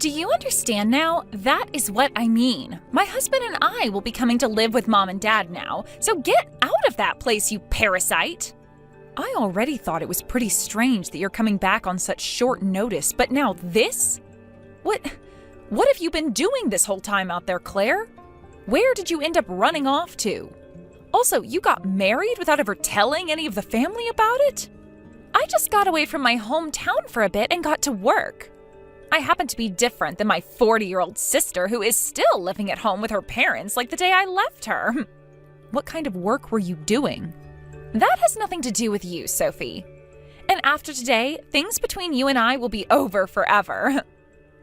Do you understand now? That is what I mean. My husband and I will be coming to live with Mom and Dad now, so get out of that place, you parasite! I already thought it was pretty strange that you're coming back on such short notice, but now this? What have you been doing this whole time out there, Claire? Where did you end up running off to? Also, you got married without ever telling any of the family about it? I just got away from my hometown for a bit and got to work. I happen to be different than my 40-year-old sister who is still living at home with her parents like the day I left her. What kind of work were you doing? That has nothing to do with you, Sophie. And after today, things between you and I will be over forever.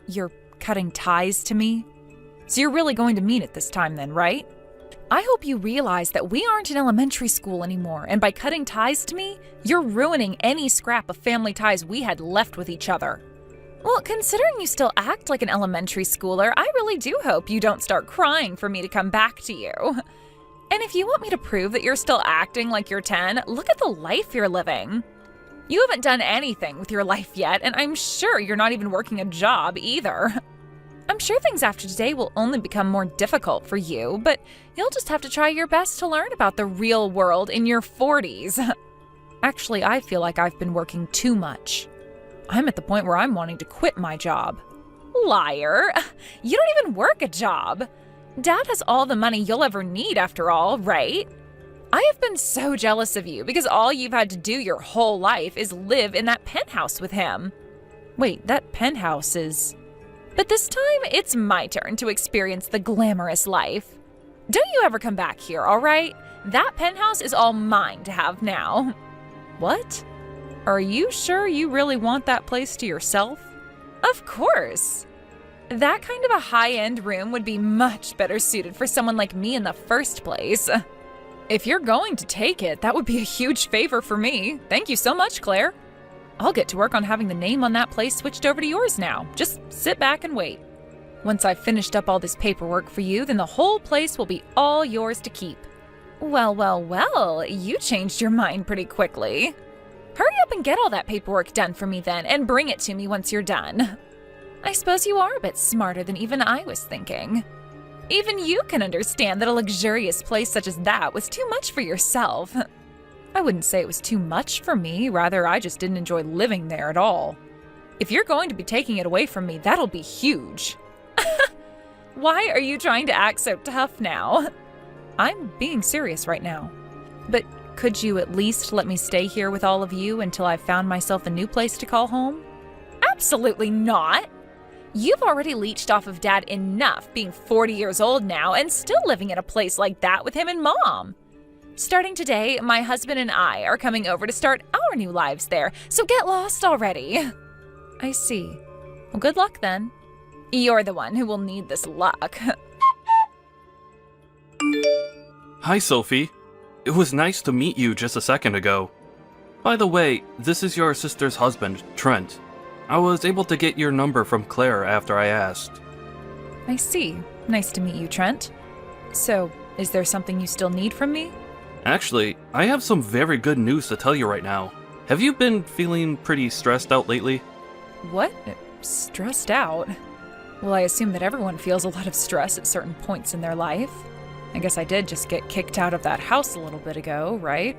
You're cutting ties to me? So you're really going to mean it this time then, right? I hope you realize that we aren't in elementary school anymore, and by cutting ties to me, you're ruining any scrap of family ties we had left with each other. Well, considering you still act like an elementary schooler, I really do hope you don't start crying for me to come back to you. And if you want me to prove that you're still acting like you're 10, look at the life you're living. You haven't done anything with your life yet, and I'm sure you're not even working a job either. I'm sure things after today will only become more difficult for you, but you'll just have to try your best to learn about the real world in your 40s. Actually, I feel like I've been working too much. I'm at the point where I'm wanting to quit my job. Liar! You don't even work a job. Dad has all the money you'll ever need after all, right? I have been so jealous of you because all you've had to do your whole life is live in that penthouse with him. Wait, that penthouse is... But this time, it's my turn to experience the glamorous life. Don't you ever come back here, all right? That penthouse is all mine to have now. What? Are you sure you really want that place to yourself? Of course. That kind of a high-end room would be much better suited for someone like me in the first place. If you're going to take it, that would be a huge favor for me. Thank you so much, Claire. I'll get to work on having the name on that place switched over to yours now. Just sit back and wait. Once I've finished up all this paperwork for you, then the whole place will be all yours to keep. Well, you changed your mind pretty quickly. Hurry up and get all that paperwork done for me then, and bring it to me once you're done. I suppose you are a bit smarter than even I was thinking. Even you can understand that a luxurious place such as that was too much for yourself. I wouldn't say it was too much for me, rather I just didn't enjoy living there at all. If you're going to be taking it away from me, that'll be huge. Why are you trying to act so tough now? I'm being serious right now. But could you at least let me stay here with all of you until I've found myself a new place to call home? Absolutely not! You've already leached off of Dad enough being 40 years old now and still living in a place like that with him and Mom. Starting today, my husband and I are coming over to start our new lives there, so get lost already. I see. Well, good luck then. You're the one who will need this luck. Hi, Sophie. It was nice to meet you just a second ago. By the way, this is your sister's husband, Trent. I was able to get your number from Claire after I asked. I see. Nice to meet you, Trent. So, is there something you still need from me? Actually, I have some very good news to tell you right now. Have you been feeling pretty stressed out lately? What? Stressed out? Well, I assume that everyone feels a lot of stress at certain points in their life. I guess I did just get kicked out of that house a little bit ago, right?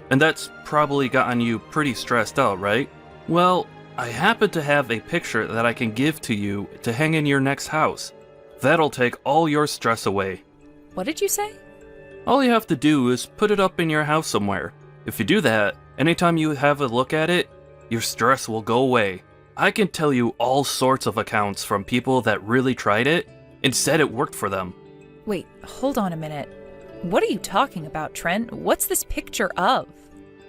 And that's probably gotten you pretty stressed out, right? Well, I happen to have a picture that I can give to you to hang in your next house. That'll take all your stress away. What did you say? All you have to do is put it up in your house somewhere. If you do that, anytime you have a look at it, your stress will go away. I can tell you all sorts of accounts from people that really tried it and said it worked for them. Wait, hold on a minute. What are you talking about, Trent? What's this picture of?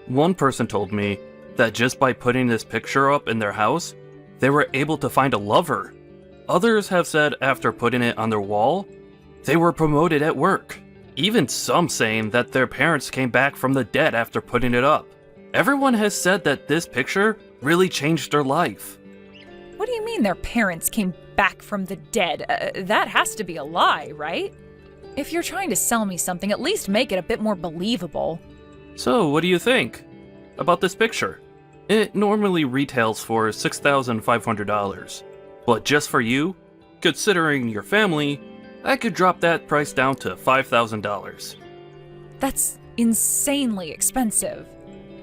One person told me that just by putting this picture up in their house, they were able to find a lover. Others have said after putting it on their wall, they were promoted at work. Even some saying that their parents came back from the dead after putting it up. Everyone has said that this picture really changed their life. What do you mean their parents came back from the dead? That has to be a lie, right? If you're trying to sell me something, at least make it a bit more believable. So, what do you think about this picture? It normally retails for $6,500. But just for you, considering your family, I could drop that price down to $5,000. That's insanely expensive.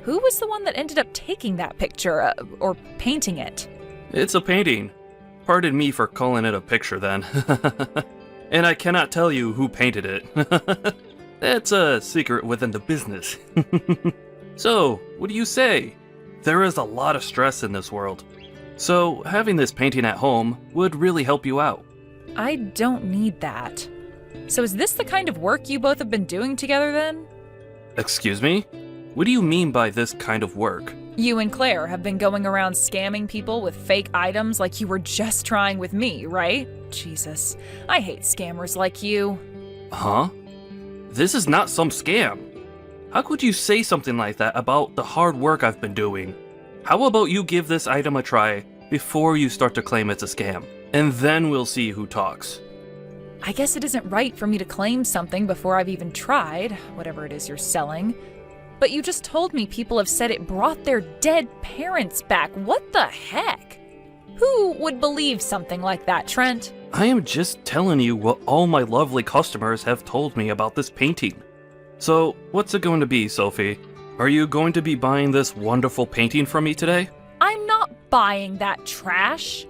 Who was the one that ended up taking that picture, or painting it? It's a painting. Pardon me for calling it a picture then. And I cannot tell you who painted it. That's a secret within the business. So, what do you say? There is a lot of stress in this world. So, having this painting at home would really help you out. I don't need that. So is this the kind of work you both have been doing together then? Excuse me? What do you mean by this kind of work? You and Claire have been going around scamming people with fake items like you were just trying with me, right? Jesus, I hate scammers like you. Huh? This is not some scam. How could you say something like that about the hard work I've been doing? How about you give this item a try before you start to claim it's a scam? And then we'll see who talks. I guess it isn't right for me to claim something before I've even tried, whatever it is you're selling. But you just told me people have said it brought their dead parents back. What the heck? Who would believe something like that, Trent? I am just telling you what all my lovely customers have told me about this painting. So, what's it going to be, Sophie? Are you going to be buying this wonderful painting from me today? I'm not buying that trash.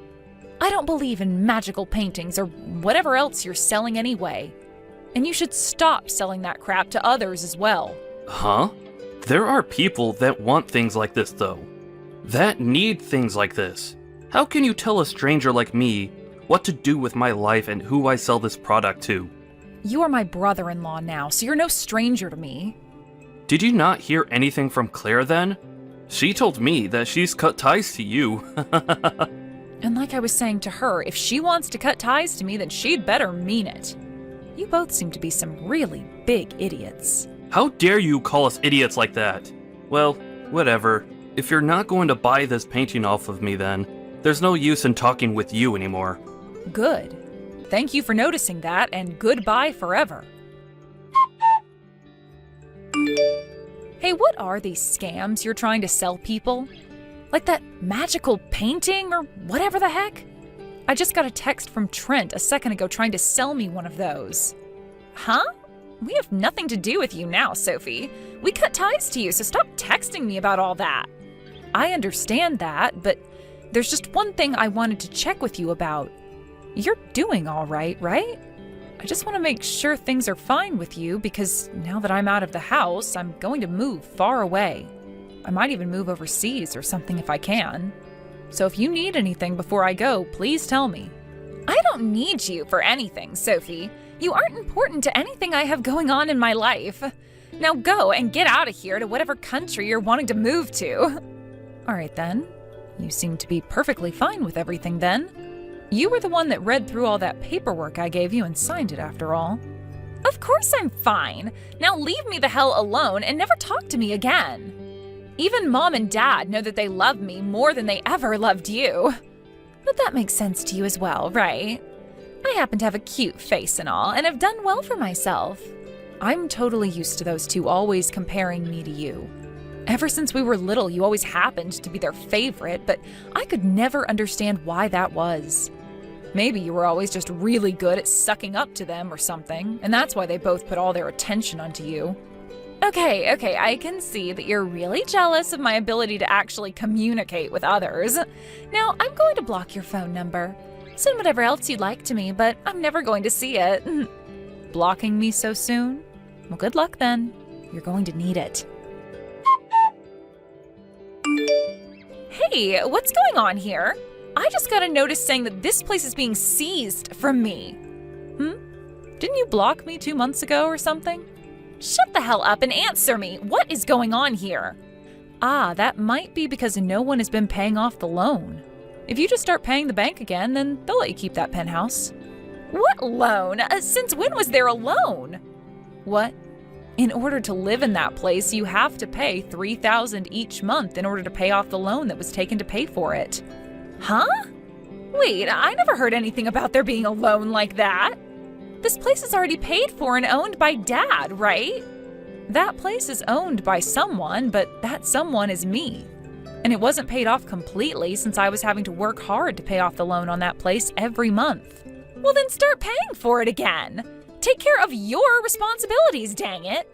I don't believe in magical paintings or whatever else you're selling anyway. And you should stop selling that crap to others as well. Huh? There are people that want things like this, though. That need things like this. How can you tell a stranger like me what to do with my life and who I sell this product to? You are my brother-in-law now, so you're no stranger to me. Did you not hear anything from Claire then? She told me that she's cut ties to you. And like I was saying to her, if she wants to cut ties to me, then she'd better mean it. You both seem to be some really big idiots. How dare you call us idiots like that? Well, whatever. If you're not going to buy this painting off of me then, there's no use in talking with you anymore. Good. Thank you for noticing that, and goodbye forever. Hey, what are these scams you're trying to sell people? Like that magical painting or whatever the heck? I just got a text from Trent a second ago trying to sell me one of those. Huh? We have nothing to do with you now, Sophie. We cut ties to you, so stop texting me about all that. I understand that, but there's just one thing I wanted to check with you about. You're doing all right, right? I just want to make sure things are fine with you because now that I'm out of the house, I'm going to move far away. I might even move overseas or something if I can. So if you need anything before I go, please tell me. I don't need you for anything, Sophie. You aren't important to anything I have going on in my life. Now go and get out of here to whatever country you're wanting to move to. All right then. You seem to be perfectly fine with everything then. You were the one that read through all that paperwork I gave you and signed it after all. Of course I'm fine. Now leave me the hell alone and never talk to me again. Even Mom and Dad know that they love me more than they ever loved you. But that makes sense to you as well, right? I happen to have a cute face and all, and have done well for myself. I'm totally used to those two always comparing me to you. Ever since we were little, you always happened to be their favorite, but I could never understand why that was. Maybe you were always just really good at sucking up to them or something, and that's why they both put all their attention onto you. Okay, I can see that you're really jealous of my ability to actually communicate with others. Now, I'm going to block your phone number. Send whatever else you'd like to me, but I'm never going to see it. Blocking me so soon? Well, good luck then. You're going to need it. Hey, what's going on here? I just got a notice saying that this place is being seized from me. Didn't you block me 2 months ago or something? Shut the hell up and answer me. What is going on here? Ah, that might be because no one has been paying off the loan. If you just start paying the bank again, then they'll let you keep that penthouse. What loan? Since when was there a loan? What? In order to live in that place, you have to pay $3,000 each month in order to pay off the loan that was taken to pay for it. Huh? Wait, I never heard anything about there being a loan like that. This place is already paid for and owned by Dad, right? That place is owned by someone, but that someone is me. And it wasn't paid off completely since I was having to work hard to pay off the loan on that place every month. Well, then start paying for it again. Take care of your responsibilities, dang it.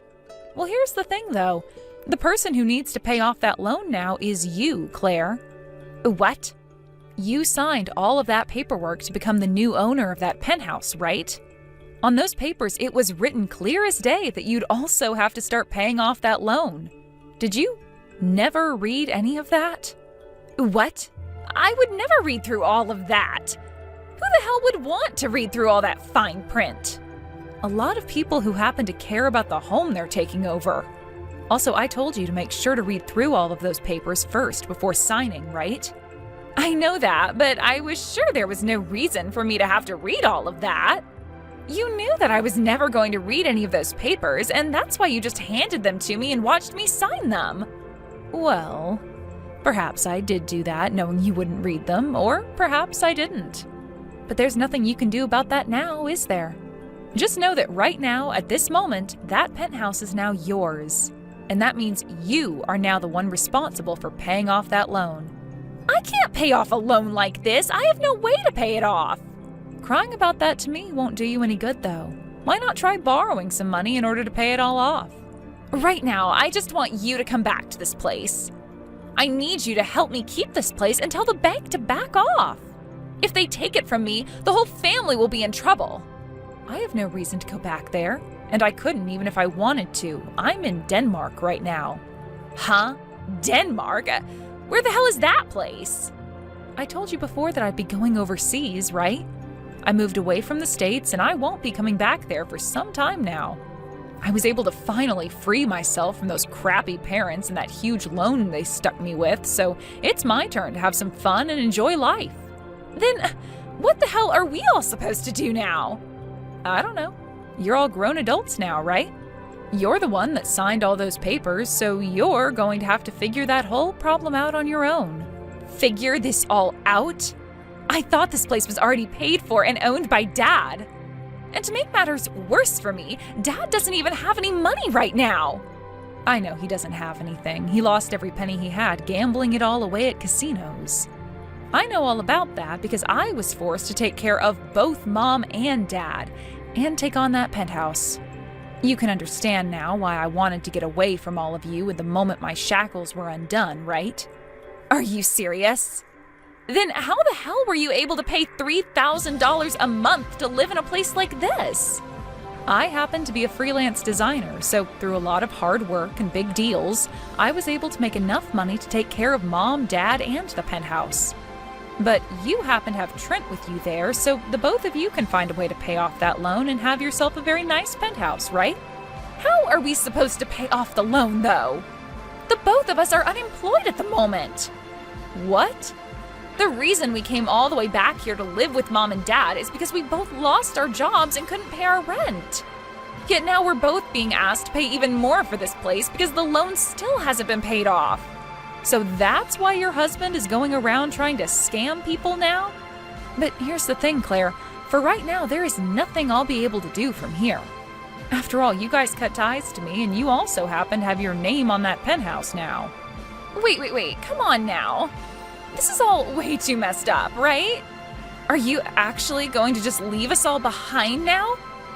Well, here's the thing, though. The person who needs to pay off that loan now is you, Claire. What? You signed all of that paperwork to become the new owner of that penthouse, right? On those papers, it was written clear as day that you'd also have to start paying off that loan. Did you never read any of that? What? I would never read through all of that. Who the hell would want to read through all that fine print? A lot of people who happen to care about the home they're taking over. Also, I told you to make sure to read through all of those papers first before signing, right? I know that, but I was sure there was no reason for me to have to read all of that. You knew that I was never going to read any of those papers, and that's why you just handed them to me and watched me sign them. Well, perhaps I did do that knowing you wouldn't read them, or perhaps I didn't. But there's nothing you can do about that now, is there? Just know that right now, at this moment, that penthouse is now yours. And that means you are now the one responsible for paying off that loan. I can't pay off a loan like this. I have no way to pay it off. Crying about that to me won't do you any good, though. Why not try borrowing some money in order to pay it all off? Right now, I just want you to come back to this place. I need you to help me keep this place and tell the bank to back off. If they take it from me, the whole family will be in trouble. I have no reason to go back there, and I couldn't even if I wanted to. I'm in Denmark right now. Huh? Denmark? Where the hell is that place? I told you before that I'd be going overseas, right? I moved away from the States, and I won't be coming back there for some time now. I was able to finally free myself from those crappy parents and that huge loan they stuck me with, so it's my turn to have some fun and enjoy life. Then, what the hell are we all supposed to do now? I don't know. You're all grown adults now, right? You're the one that signed all those papers, so you're going to have to figure that whole problem out on your own. Figure this all out? I thought this place was already paid for and owned by Dad. And to make matters worse for me, Dad doesn't even have any money right now. I know he doesn't have anything. He lost every penny he had, gambling it all away at casinos. I know all about that because I was forced to take care of both Mom and Dad and take on that penthouse. You can understand now why I wanted to get away from all of you at the moment my shackles were undone, right? Are you serious? Then how the hell were you able to pay $3,000 a month to live in a place like this? I happen to be a freelance designer, so through a lot of hard work and big deals, I was able to make enough money to take care of Mom, Dad, and the penthouse. But you happen to have Trent with you there, so the both of you can find a way to pay off that loan and have yourself a very nice penthouse, right? How are we supposed to pay off the loan, though? The both of us are unemployed at the moment. What? The reason we came all the way back here to live with Mom and Dad is because we both lost our jobs and couldn't pay our rent. Yet now we're both being asked to pay even more for this place because the loan still hasn't been paid off. So that's why your husband is going around trying to scam people now? But here's the thing, Claire. For right now, there is nothing I'll be able to do from here. After all, you guys cut ties to me, and you also happen to have your name on that penthouse now. Wait, come on now. This is all way too messed up, right? Are you actually going to just leave us all behind now?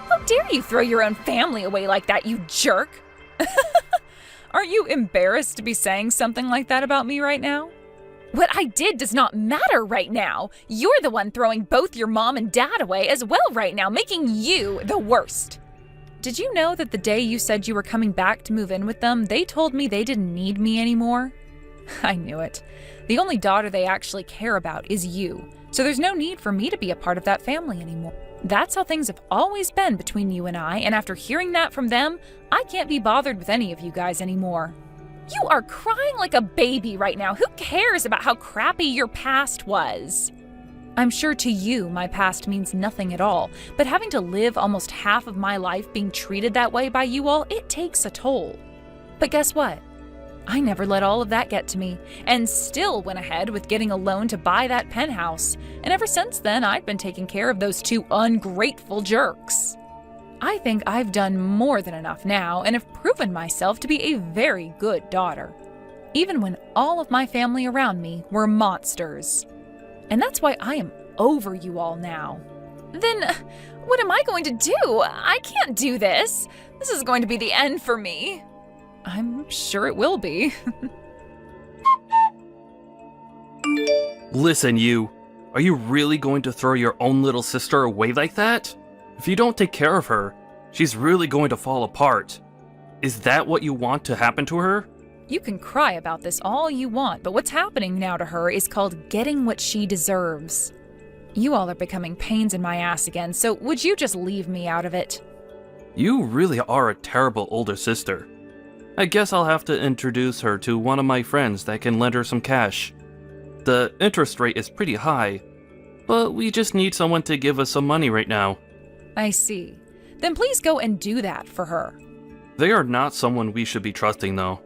How dare you throw your own family away like that, you jerk? Aren't you embarrassed to be saying something like that about me right now? What I did does not matter right now. You're the one throwing both your mom and dad away as well right now, making you the worst. Did you know that the day you said you were coming back to move in with them, they told me they didn't need me anymore? I knew it. The only daughter they actually care about is you, so there's no need for me to be a part of that family anymore. That's how things have always been between you and I, and after hearing that from them, I can't be bothered with any of you guys anymore. You are crying like a baby right now. Who cares about how crappy your past was? I'm sure to you, my past means nothing at all, but having to live almost half of my life being treated that way by you all, it takes a toll. But guess what? I never let all of that get to me, and still went ahead with getting a loan to buy that penthouse, and ever since then I've been taking care of those two ungrateful jerks. I think I've done more than enough now, and have proven myself to be a very good daughter. even when all of my family around me were monsters. And that's why I am over you all now. Then, what am I going to do? I can't do this. This is going to be the end for me. I'm sure it will be. Listen, you. Are you really going to throw your own little sister away like that? If you don't take care of her, she's really going to fall apart. Is that what you want to happen to her? You can cry about this all you want, but what's happening now to her is called getting what she deserves. You all are becoming pains in my ass again, so would you just leave me out of it? You really are a terrible older sister. I guess I'll have to introduce her to one of my friends that can lend her some cash. The interest rate is pretty high, but we just need someone to give us some money right now. I see. Then please go and do that for her. They are not someone we should be trusting, though.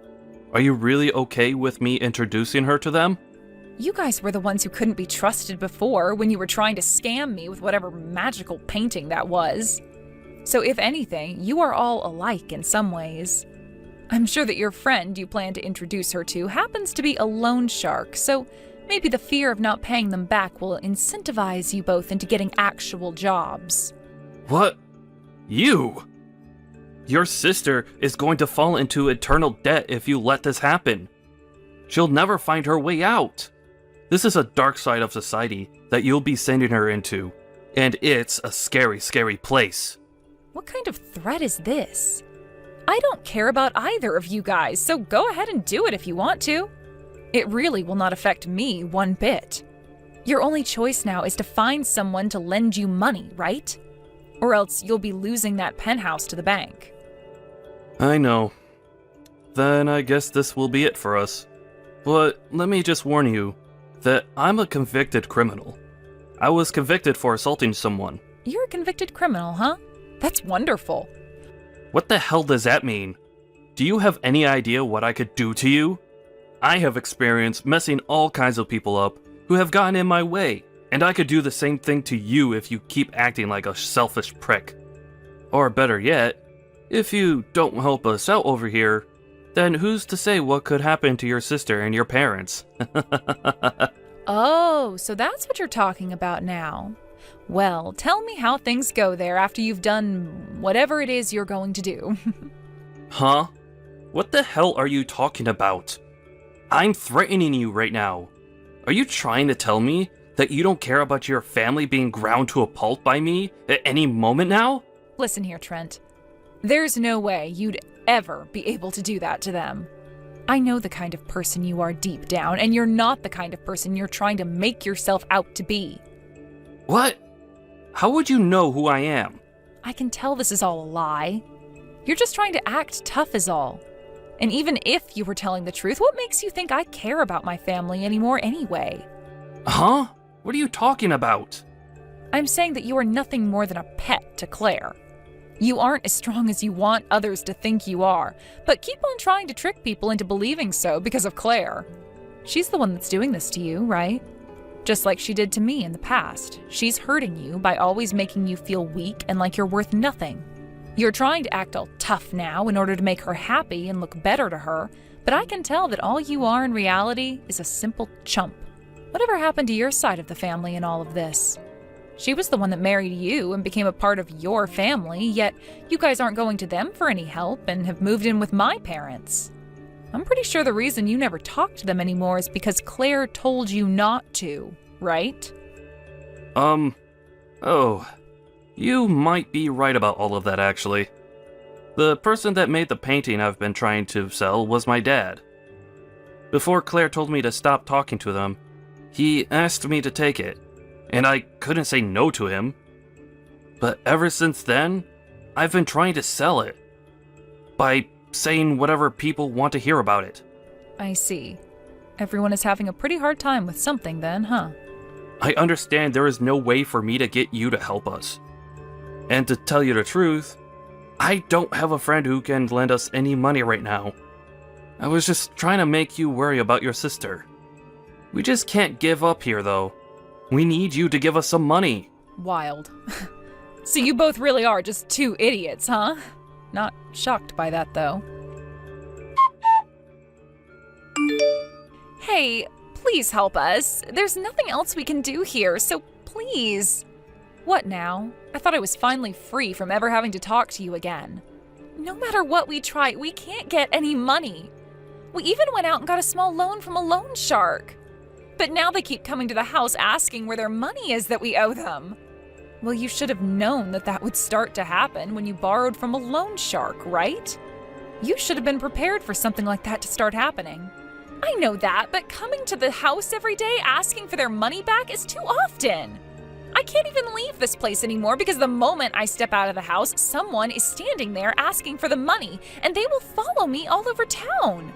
Are you really okay with me introducing her to them? You guys were the ones who couldn't be trusted before when you were trying to scam me with whatever magical painting that was. So if anything, you are all alike in some ways. I'm sure that your friend you plan to introduce her to happens to be a loan shark, so maybe the fear of not paying them back will incentivize you both into getting actual jobs. What? You? Your sister is going to fall into eternal debt if you let this happen. She'll never find her way out. This is a dark side of society that you'll be sending her into, and it's a scary, scary place. What kind of threat is this? I don't care about either of you guys, so go ahead and do it if you want to. It really will not affect me one bit. Your only choice now is to find someone to lend you money, right? Or else you'll be losing that penthouse to the bank. I know. Then I guess this will be it for us. But let me just warn you that I'm a convicted criminal. I was convicted for assaulting someone. You're a convicted criminal, huh? That's wonderful. What the hell does that mean? Do you have any idea what I could do to you? I have experience messing all kinds of people up who have gotten in my way, and I could do the same thing to you if you keep acting like a selfish prick. Or better yet, if you don't help us out over here, then who's to say what could happen to your sister and your parents? Oh, so that's what you're talking about now. Well, tell me how things go there after you've done whatever it is you're going to do. Huh? What the hell are you talking about? I'm threatening you right now. Are you trying to tell me that you don't care about your family being ground to a pulp by me at any moment now? Listen here, Trent. There's no way you'd ever be able to do that to them. I know the kind of person you are deep down, and you're not the kind of person you're trying to make yourself out to be. What? How would you know who I am? I can tell this is all a lie. You're just trying to act tough is all. And even if you were telling the truth, what makes you think I care about my family anymore anyway? Huh? What are you talking about? I'm saying that you are nothing more than a pet to Claire. You aren't as strong as you want others to think you are, but keep on trying to trick people into believing so because of Claire. She's the one that's doing this to you, right? Just like she did to me in the past. She's hurting you by always making you feel weak and like you're worth nothing. You're trying to act all tough now in order to make her happy and look better to her, but I can tell that all you are in reality is a simple chump. Whatever happened to your side of the family in all of this? She was the one that married you and became a part of your family, yet you guys aren't going to them for any help and have moved in with my parents. I'm pretty sure the reason you never talk to them anymore is because Claire told you not to, right? Oh, you might be right about all of that, actually. The person that made the painting I've been trying to sell was my dad. Before Claire told me to stop talking to them, he asked me to take it, and I couldn't say no to him. But ever since then, I've been trying to sell it by saying whatever people want to hear about it. I see. Everyone is having a pretty hard time with something then, huh? I understand there is no way for me to get you to help us. And to tell you the truth, I don't have a friend who can lend us any money right now. I was just trying to make you worry about your sister. We just can't give up here, though. We need you to give us some money. Wild. So you both really are just two idiots, huh? Not shocked by that, though. Hey, please help us. There's nothing else we can do here, so please. What now? I thought I was finally free from ever having to talk to you again. No matter what we try, we can't get any money. We even went out and got a small loan from a loan shark. But now they keep coming to the house asking where their money is that we owe them. Well, you should have known that that would start to happen when you borrowed from a loan shark, right? You should have been prepared for something like that to start happening. I know that, but coming to the house every day asking for their money back is too often. I can't even leave this place anymore because the moment I step out of the house, someone is standing there asking for the money, and they will follow me all over town.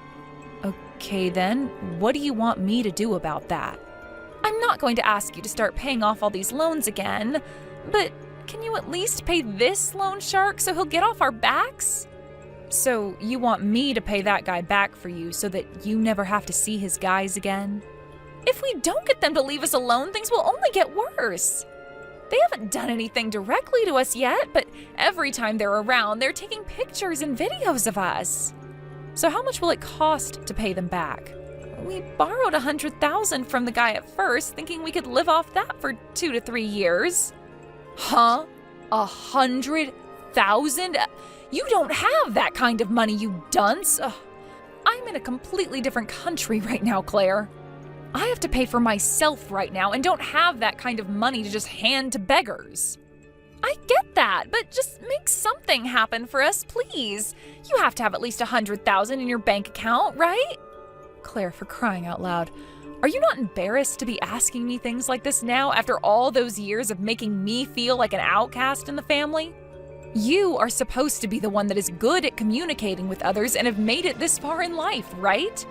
Okay then, what do you want me to do about that? I'm not going to ask you to start paying off all these loans again, but can you at least pay this loan shark so he'll get off our backs? So you want me to pay that guy back for you so that you never have to see his guys again? If we don't get them to leave us alone, things will only get worse. They haven't done anything directly to us yet, but every time they're around, they're taking pictures and videos of us. So how much will it cost to pay them back? We borrowed $100,000 from the guy at first, thinking we could live off that for 2 to 3 years. Huh? $100,000? You don't have that kind of money, you dunce. Ugh. I'm in a completely different country right now, Claire. I have to pay for myself right now and don't have that kind of money to just hand to beggars. I get that, but just make something happen for us, please. You have to have at least $100,000 in your bank account, right? Claire, for crying out loud, are you not embarrassed to be asking me things like this now after all those years of making me feel like an outcast in the family? You are supposed to be the one that is good at communicating with others and have made it this far in life, right?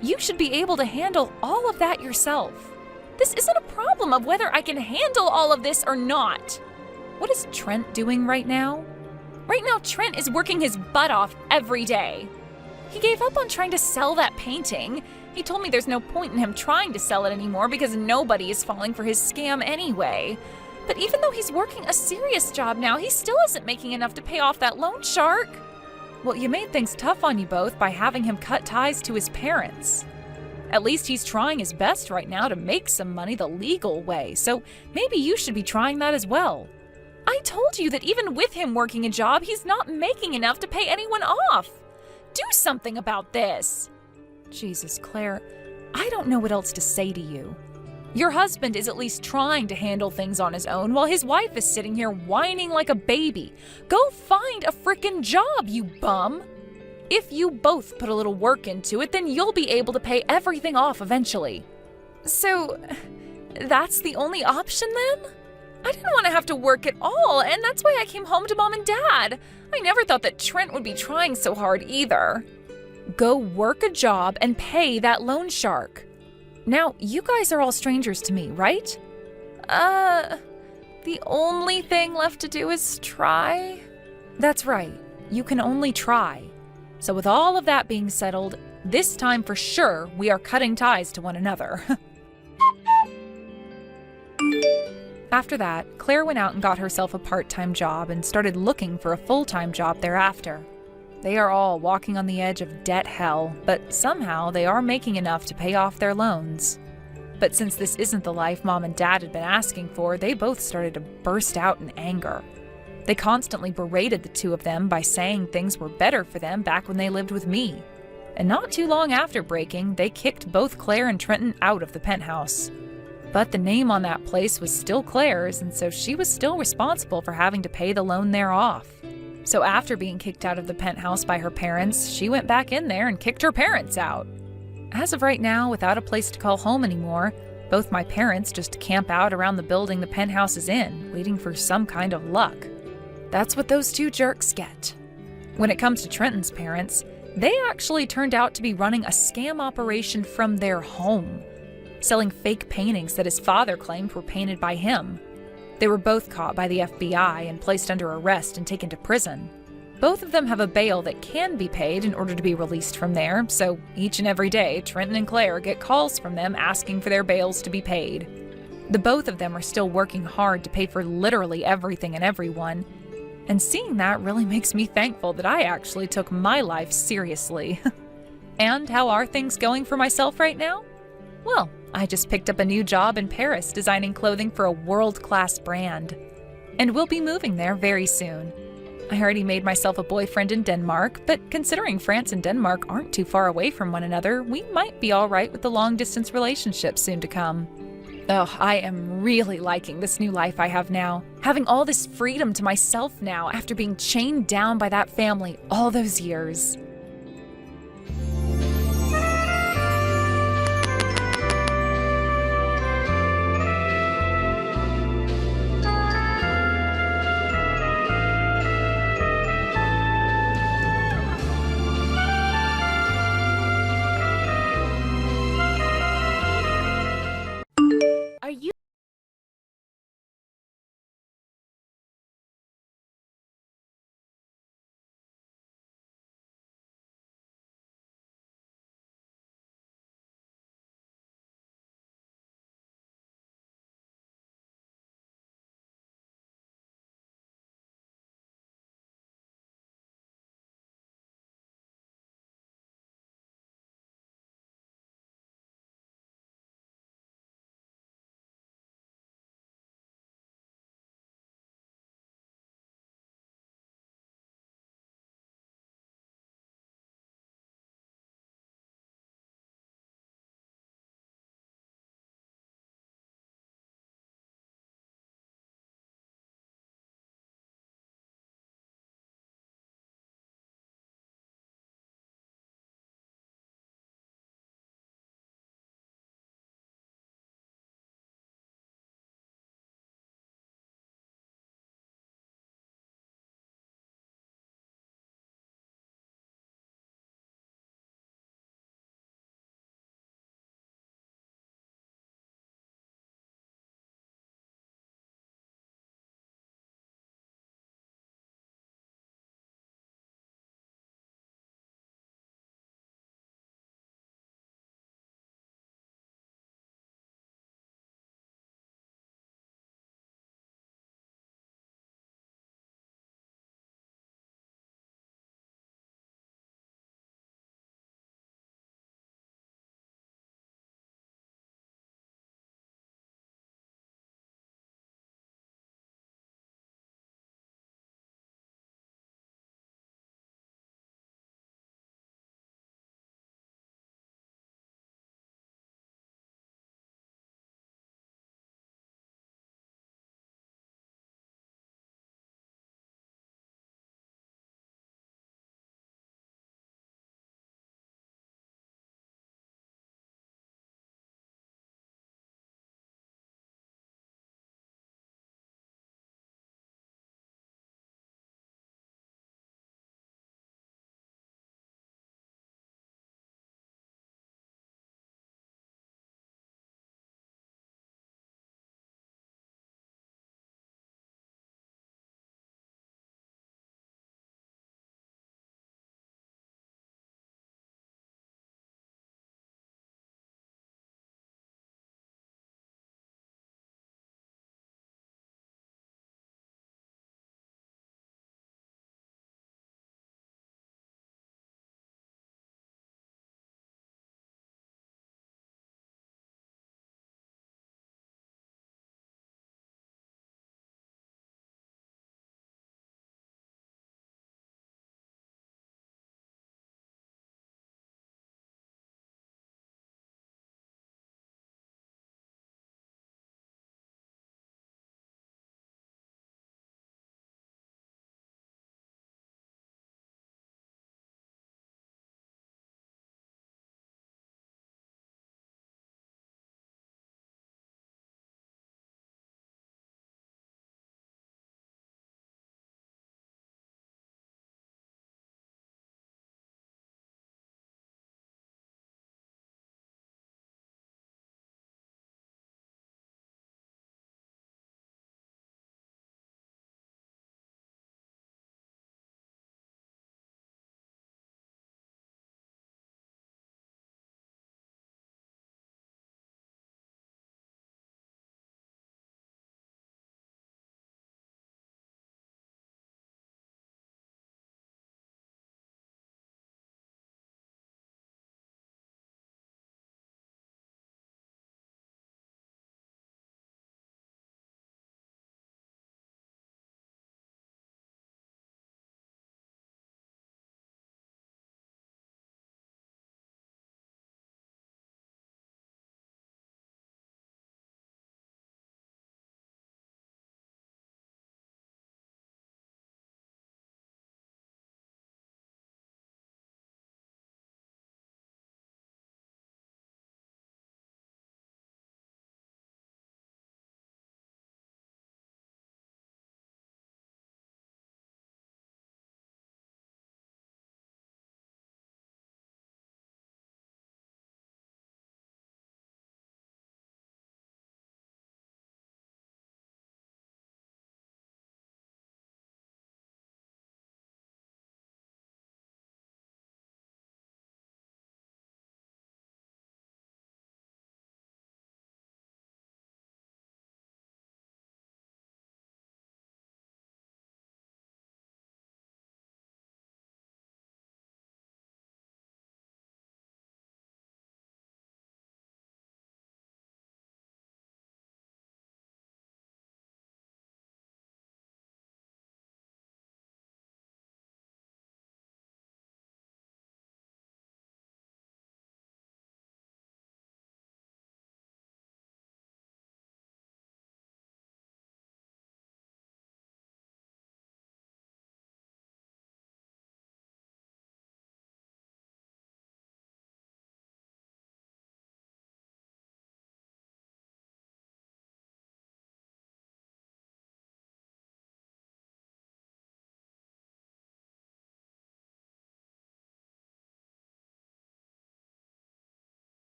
You should be able to handle all of that yourself. This isn't a problem of whether I can handle all of this or not. What is Trent doing right now? Right now, Trent is working his butt off every day. He gave up on trying to sell that painting. He told me there's no point in him trying to sell it anymore because nobody is falling for his scam anyway. But even though he's working a serious job now, he still isn't making enough to pay off that loan shark. Well, you made things tough on you both by having him cut ties to his parents. At least he's trying his best right now to make some money the legal way, so maybe you should be trying that as well. I told you that even with him working a job, he's not making enough to pay anyone off. Do something about this. Jesus, Claire, I don't know what else to say to you. Your husband is at least trying to handle things on his own while his wife is sitting here whining like a baby. Go find a frickin' job, you bum. If you both put a little work into it, then you'll be able to pay everything off eventually. So, that's the only option then? I didn't want to have to work at all, and that's why I came home to Mom and Dad. I never thought that Trent would be trying so hard either. Go work a job and pay that loan shark. Now, you guys are all strangers to me, right? The only thing left to do is try? That's right. You can only try. So with all of that being settled, this time for sure we are cutting ties to one another. After that, Claire went out and got herself a part-time job and started looking for a full-time job thereafter. They are all walking on the edge of debt hell, but somehow they are making enough to pay off their loans. But since this isn't the life Mom and Dad had been asking for, they both started to burst out in anger. They constantly berated the two of them by saying things were better for them back when they lived with me. And not too long after breaking, they kicked both Claire and Trenton out of the penthouse. But the name on that place was still Claire's, and so she was still responsible for having to pay the loan there off. So after being kicked out of the penthouse by her parents, she went back in there and kicked her parents out. As of right now, without a place to call home anymore, both my parents just camp out around the building the penthouse is in, waiting for some kind of luck. That's what those two jerks get. When it comes to Trenton's parents, they actually turned out to be running a scam operation from their home, selling fake paintings that his father claimed were painted by him. They were both caught by the FBI and placed under arrest and taken to prison. Both of them have a bail that can be paid in order to be released from there, so each and every day, Trenton and Claire get calls from them asking for their bails to be paid. The both of them are still working hard to pay for literally everything and everyone, and seeing that really makes me thankful that I actually took my life seriously. And how are things going for myself right now? Well, I just picked up a new job in Paris designing clothing for a world-class brand. And we'll be moving there very soon. I already made myself a boyfriend in Denmark, but considering France and Denmark aren't too far away from one another, we might be all right with the long-distance relationship soon to come. Oh, I am really liking this new life I have now. Having all this freedom to myself now after being chained down by that family all those years.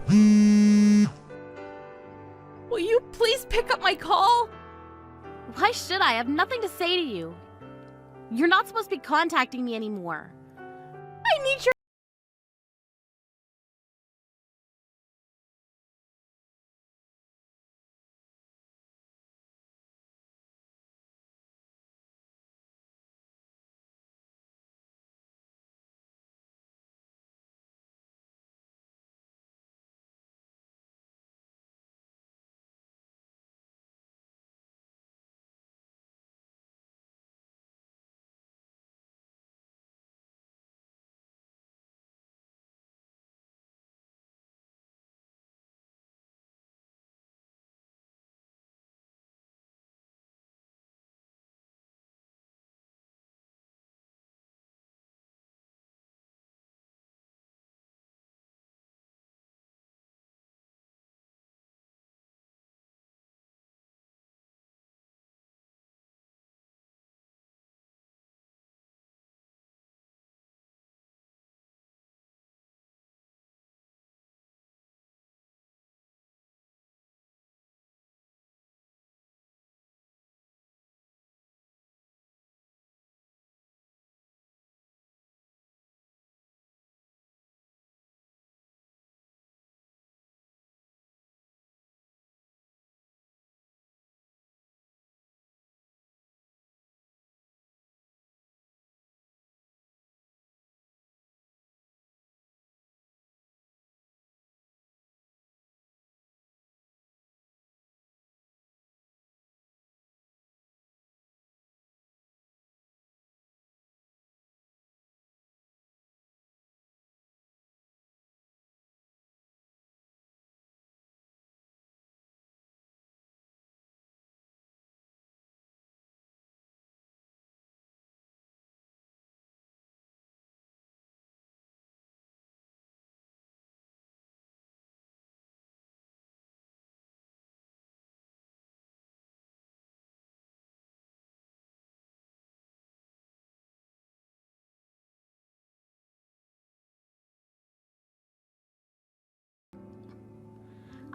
Will you please pick up my call? Why should I? I have nothing to say to you. You're not supposed to be contacting me anymore. I need your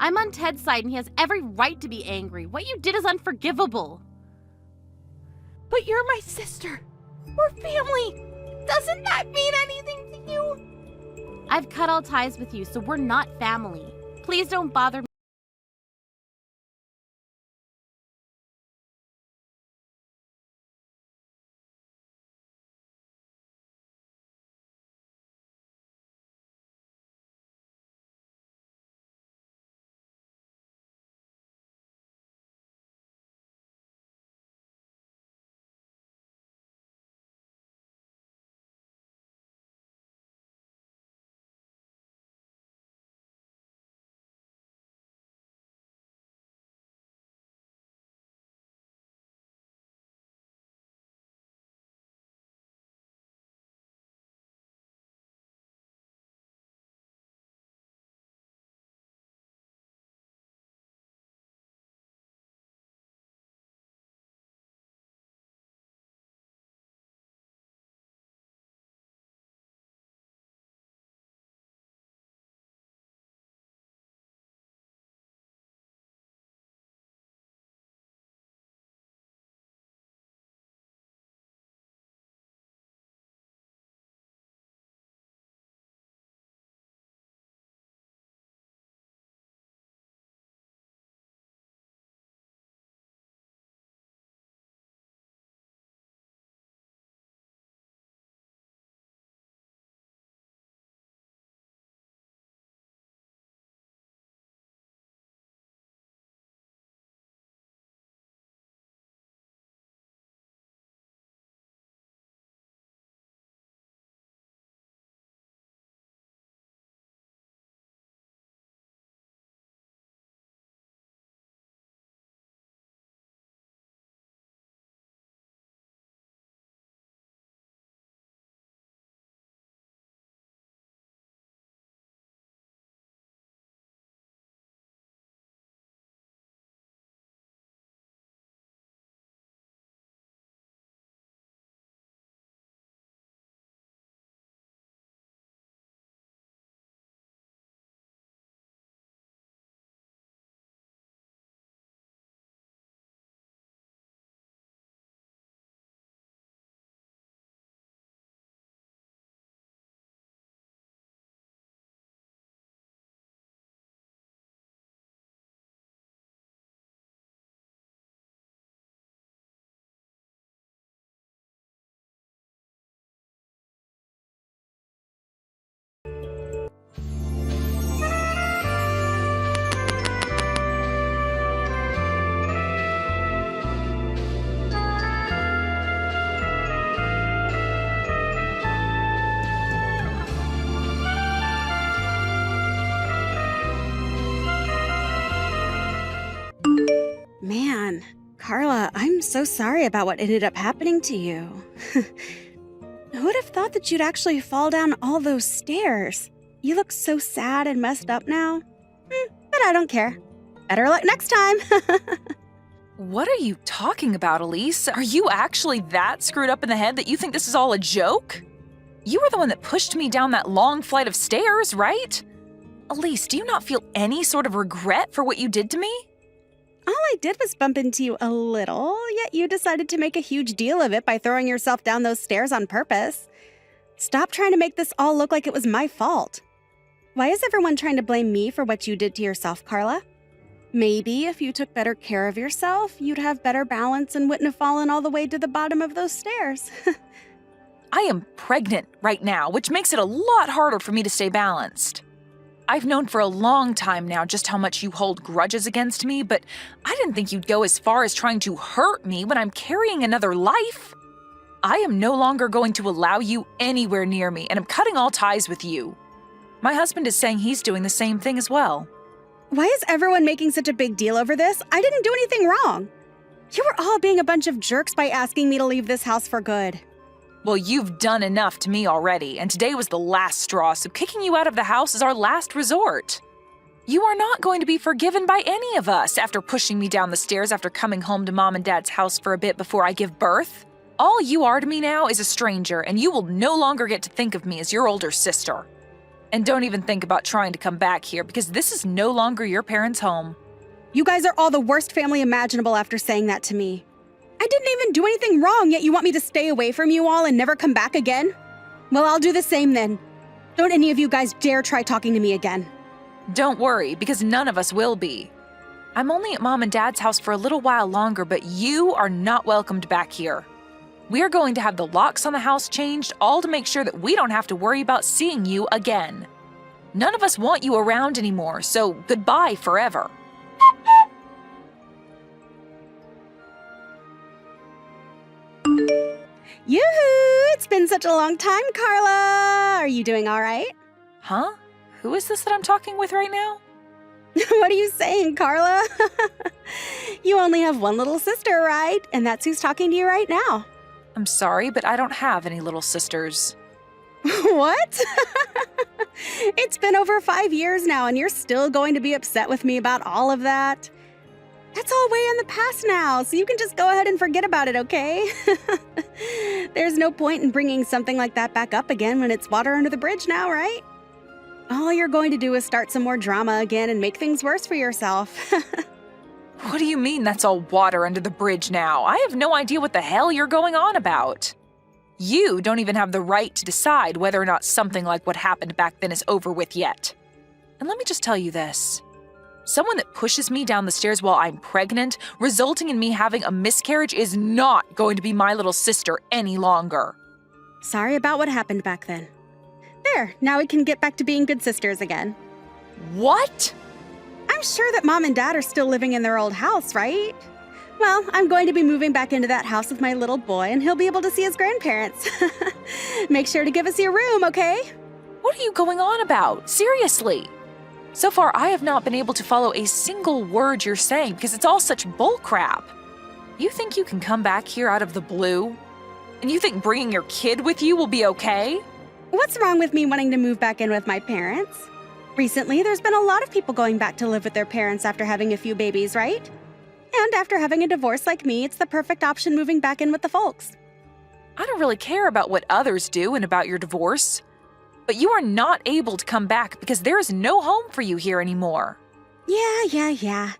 I'm on Ted's side and he has every right to be angry. What you did is unforgivable. But you're my sister. We're family. Doesn't that mean anything to you? I've cut all ties with you, so we're not family. Please don't bother me. Man, Carla, I'm so sorry about what ended up happening to you. Who would have thought that you'd actually fall down all those stairs? You look so sad and messed up now. But I don't care. Better luck next time. What are you talking about, Elise? Are you actually that screwed up in the head that you think this is all a joke? You were the one that pushed me down that long flight of stairs, right? Elise, do you not feel any sort of regret for what you did to me? All I did was bump into you a little, yet you decided to make a huge deal of it by throwing yourself down those stairs on purpose. Stop trying to make this all look like it was my fault. Why is everyone trying to blame me for what you did to yourself, Carla? Maybe if you took better care of yourself, you'd have better balance and wouldn't have fallen all the way to the bottom of those stairs. I am pregnant right now, which makes it a lot harder for me to stay balanced. I've known for a long time now just how much you hold grudges against me, but I didn't think you'd go as far as trying to hurt me when I'm carrying another life. I am no longer going to allow you anywhere near me, and I'm cutting all ties with you. My husband is saying he's doing the same thing as well. Why is everyone making such a big deal over this? I didn't do anything wrong. You were all being a bunch of jerks by asking me to leave this house for good. Well, you've done enough to me already, and today was the last straw, so kicking you out of the house is our last resort. You are not going to be forgiven by any of us after pushing me down the stairs after coming home to Mom and Dad's house for a bit before I give birth. All you are to me now is a stranger, and you will no longer get to think of me as your older sister. And don't even think about trying to come back here, because this is no longer your parents' home. You guys are all the worst family imaginable after saying that to me. I didn't even do anything wrong, yet you want me to stay away from you all and never come back again? Well, I'll do the same then. Don't any of you guys dare try talking to me again. Don't worry, because none of us will be. I'm only at Mom and Dad's house for a little while longer, but you are not welcomed back here. We are going to have the locks on the house changed, all to make sure that we don't have to worry about seeing you again. None of us want you around anymore, so goodbye forever. Yoo-hoo! It's been such a long time, Carla! Are you doing all right? Huh? Who is this that I'm talking with right now? What are you saying, Carla? You only have one little sister, right? And that's who's talking to you right now. I'm sorry, but I don't have any little sisters. What? It's been over 5 years now, and you're still going to be upset with me about all of that? That's all way in the past now, so you can just go ahead and forget about it, okay? There's no point in bringing something like that back up again when it's water under the bridge now, right? All you're going to do is start some more drama again and make things worse for yourself. What do you mean that's all water under the bridge now? I have no idea what the hell you're going on about. You don't even have the right to decide whether or not something like what happened back then is over with yet. And let me just tell you this. Someone that pushes me down the stairs while I'm pregnant, resulting in me having a miscarriage, is not going to be my little sister any longer. Sorry about what happened back then. There, now we can get back to being good sisters again. What? I'm sure that Mom and Dad are still living in their old house, right? Well, I'm going to be moving back into that house with my little boy, and he'll be able to see his grandparents. Make sure to give us your room, okay? What are you going on about? Seriously? So far, I have not been able to follow a single word you're saying because it's all such bullcrap. You think you can come back here out of the blue? And you think bringing your kid with you will be okay? What's wrong with me wanting to move back in with my parents? Recently, there's been a lot of people going back to live with their parents after having a few babies, right? And after having a divorce like me, it's the perfect option moving back in with the folks. I don't really care about what others do and about your divorce. But you are not able to come back because there is no home for you here anymore. Yeah.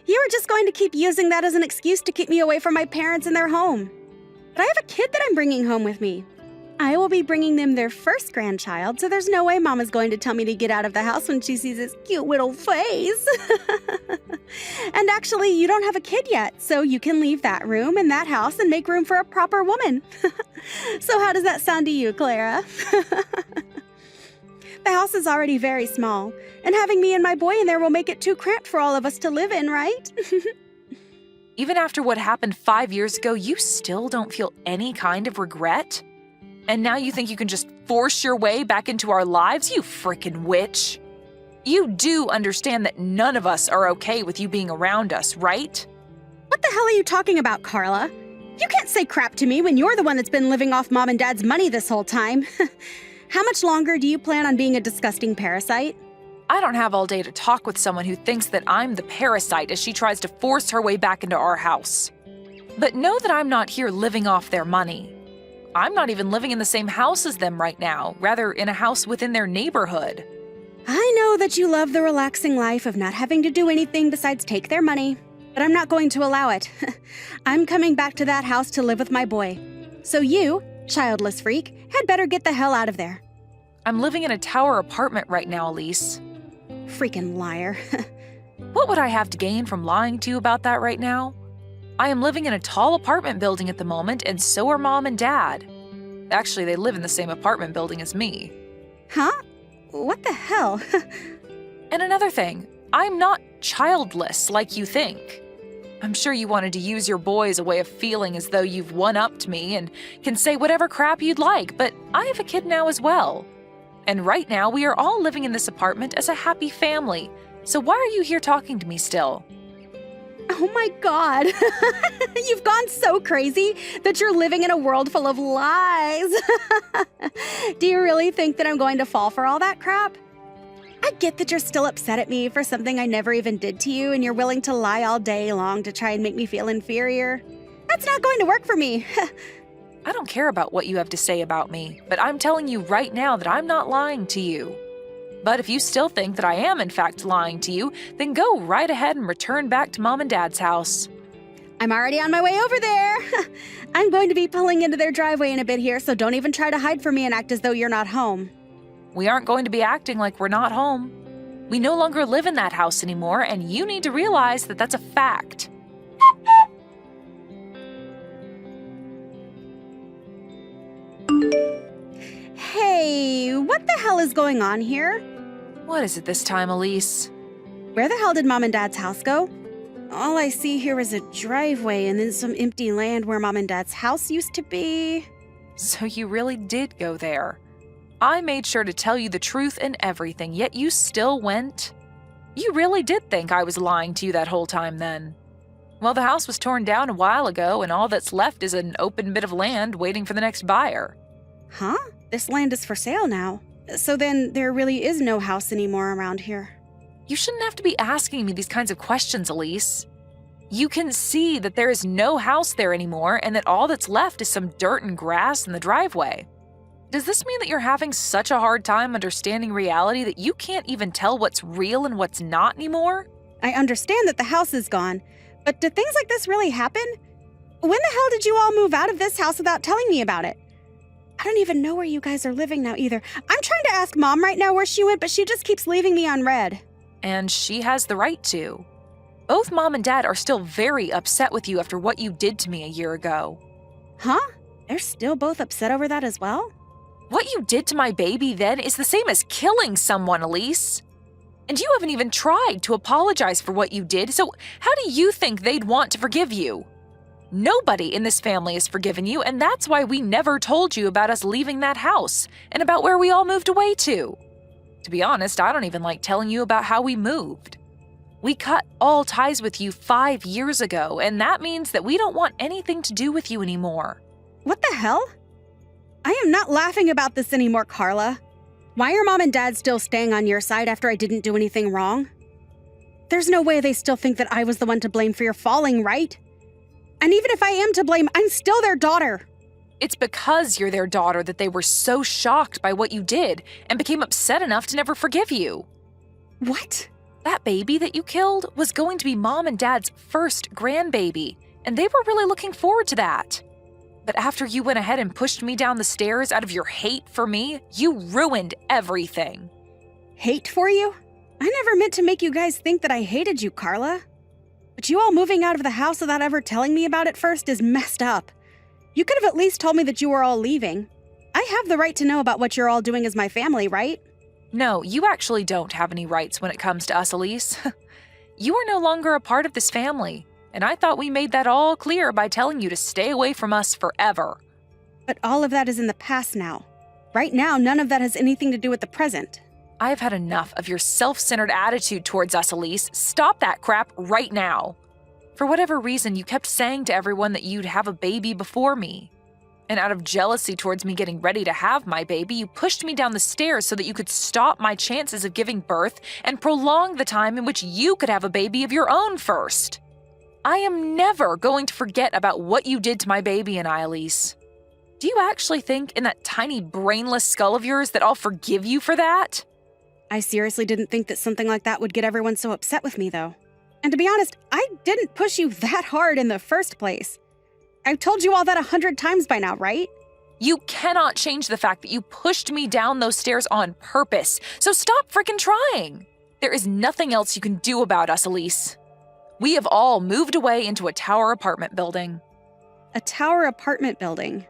You were just going to keep using that as an excuse to keep me away from my parents and their home. But I have a kid that I'm bringing home with me. I will be bringing them their first grandchild, so there's no way Mama's going to tell me to get out of the house when she sees his cute little face. And actually, you don't have a kid yet, so you can leave that room and that house and make room for a proper woman. So how does that sound to you, Clara? The house is already very small, and having me and my boy in there will make it too cramped for all of us to live in, right? Even after what happened 5 years ago, you still don't feel any kind of regret? And now you think you can just force your way back into our lives, you frickin' witch? You do understand that none of us are okay with you being around us, right? What the hell are you talking about, Carla? You can't say crap to me when you're the one that's been living off Mom and Dad's money this whole time. How much longer do you plan on being a disgusting parasite? I don't have all day to talk with someone who thinks that I'm the parasite as she tries to force her way back into our house. But know that I'm not here living off their money. I'm not even living in the same house as them right now, rather in a house within their neighborhood. I know that you love the relaxing life of not having to do anything besides take their money, but I'm not going to allow it. I'm coming back to that house to live with my boy. So you, childless freak, had better get the hell out of there. I'm living in a tower apartment right now, Elise. Freaking liar. What would I have to gain from lying to you about that right now? I am living in a tall apartment building at the moment, and so are Mom and Dad. Actually, they live in the same apartment building as me. Huh? What the hell? And another thing, I'm not childless like you think. I'm sure you wanted to use your boy as a way of feeling as though you've one-upped me and can say whatever crap you'd like, but I have a kid now as well. And right now, we are all living in this apartment as a happy family. So why are you here talking to me still? Oh my god. You've gone so crazy that you're living in a world full of lies. Do you really think that I'm going to fall for all that crap? I get that you're still upset at me for something I never even did to you, and you're willing to lie all day long to try and make me feel inferior. That's not going to work for me. I don't care about what you have to say about me, but I'm telling you right now that I'm not lying to you. But if you still think that I am in fact lying to you, then go right ahead and return back to Mom and Dad's house. I'm already on my way over there. I'm going to be pulling into their driveway in a bit here, so don't even try to hide from me and act as though you're not home. We aren't going to be acting like we're not home. We no longer live in that house anymore, and you need to realize that that's a fact. Hey, what the hell is going on here? What is it this time, Elise? Where the hell did Mom and Dad's house go? All I see here is a driveway and then some empty land where Mom and Dad's house used to be. So you really did go there. I made sure to tell you the truth and everything, yet you still went? You really did think I was lying to you that whole time then. Well, the house was torn down a while ago, and all that's left is an open bit of land waiting for the next buyer. Huh? This land is for sale now. So then there really is no house anymore around here. You shouldn't have to be asking me these kinds of questions, Elise. You can see that there is no house there anymore and that all that's left is some dirt and grass in the driveway. Does this mean that you're having such a hard time understanding reality that you can't even tell what's real and what's not anymore? I understand that the house is gone, but do things like this really happen? When the hell did you all move out of this house without telling me about it? I don't even know where you guys are living now either. I'm trying to ask Mom right now where she went, but she just keeps leaving me on red. And she has the right to. Both Mom and Dad are still very upset with you after what you did to me a year ago. Huh? They're still both upset over that as well? What you did to my baby then is the same as killing someone, Elise. And you haven't even tried to apologize for what you did, so how do you think they'd want to forgive you? Nobody in this family has forgiven you, and that's why we never told you about us leaving that house and about where we all moved away to. To be honest, I don't even like telling you about how we moved. We cut all ties with you 5 years ago, and that means that we don't want anything to do with you anymore. What the hell? I am not laughing about this anymore, Carla. Why are Mom and Dad still staying on your side after I didn't do anything wrong? There's no way they still think that I was the one to blame for your falling, right? And even if I am to blame, I'm still their daughter. It's because you're their daughter that they were so shocked by what you did and became upset enough to never forgive you. What? That baby that you killed was going to be Mom and Dad's first grandbaby, and they were really looking forward to that. But after you went ahead and pushed me down the stairs out of your hate for me, you ruined everything. Hate for you? I never meant to make you guys think that I hated you, Carla. But you all moving out of the house without ever telling me about it first is messed up. You could have at least told me that you were all leaving. I have the right to know about what you're all doing as my family, right? No, you actually don't have any rights when it comes to us, Elise. You are no longer a part of this family, and I thought we made that all clear by telling you to stay away from us forever. But all of that is in the past now. Right now, none of that has anything to do with the present. I've had enough of your self-centered attitude towards us, Elise. Stop that crap right now. For whatever reason, you kept saying to everyone that you'd have a baby before me. And out of jealousy towards me getting ready to have my baby, you pushed me down the stairs so that you could stop my chances of giving birth and prolong the time in which you could have a baby of your own first. I am never going to forget about what you did to my baby and I, Elise. Do you actually think in that tiny brainless skull of yours that I'll forgive you for that? I seriously didn't think that something like that would get everyone so upset with me, though. And to be honest, I didn't push you that hard in the first place. I've told you all that 100 times by now, right? You cannot change the fact that you pushed me down those stairs on purpose, so stop frickin' trying. There is nothing else you can do about us, Elise. We have all moved away into a tower apartment building. A tower apartment building?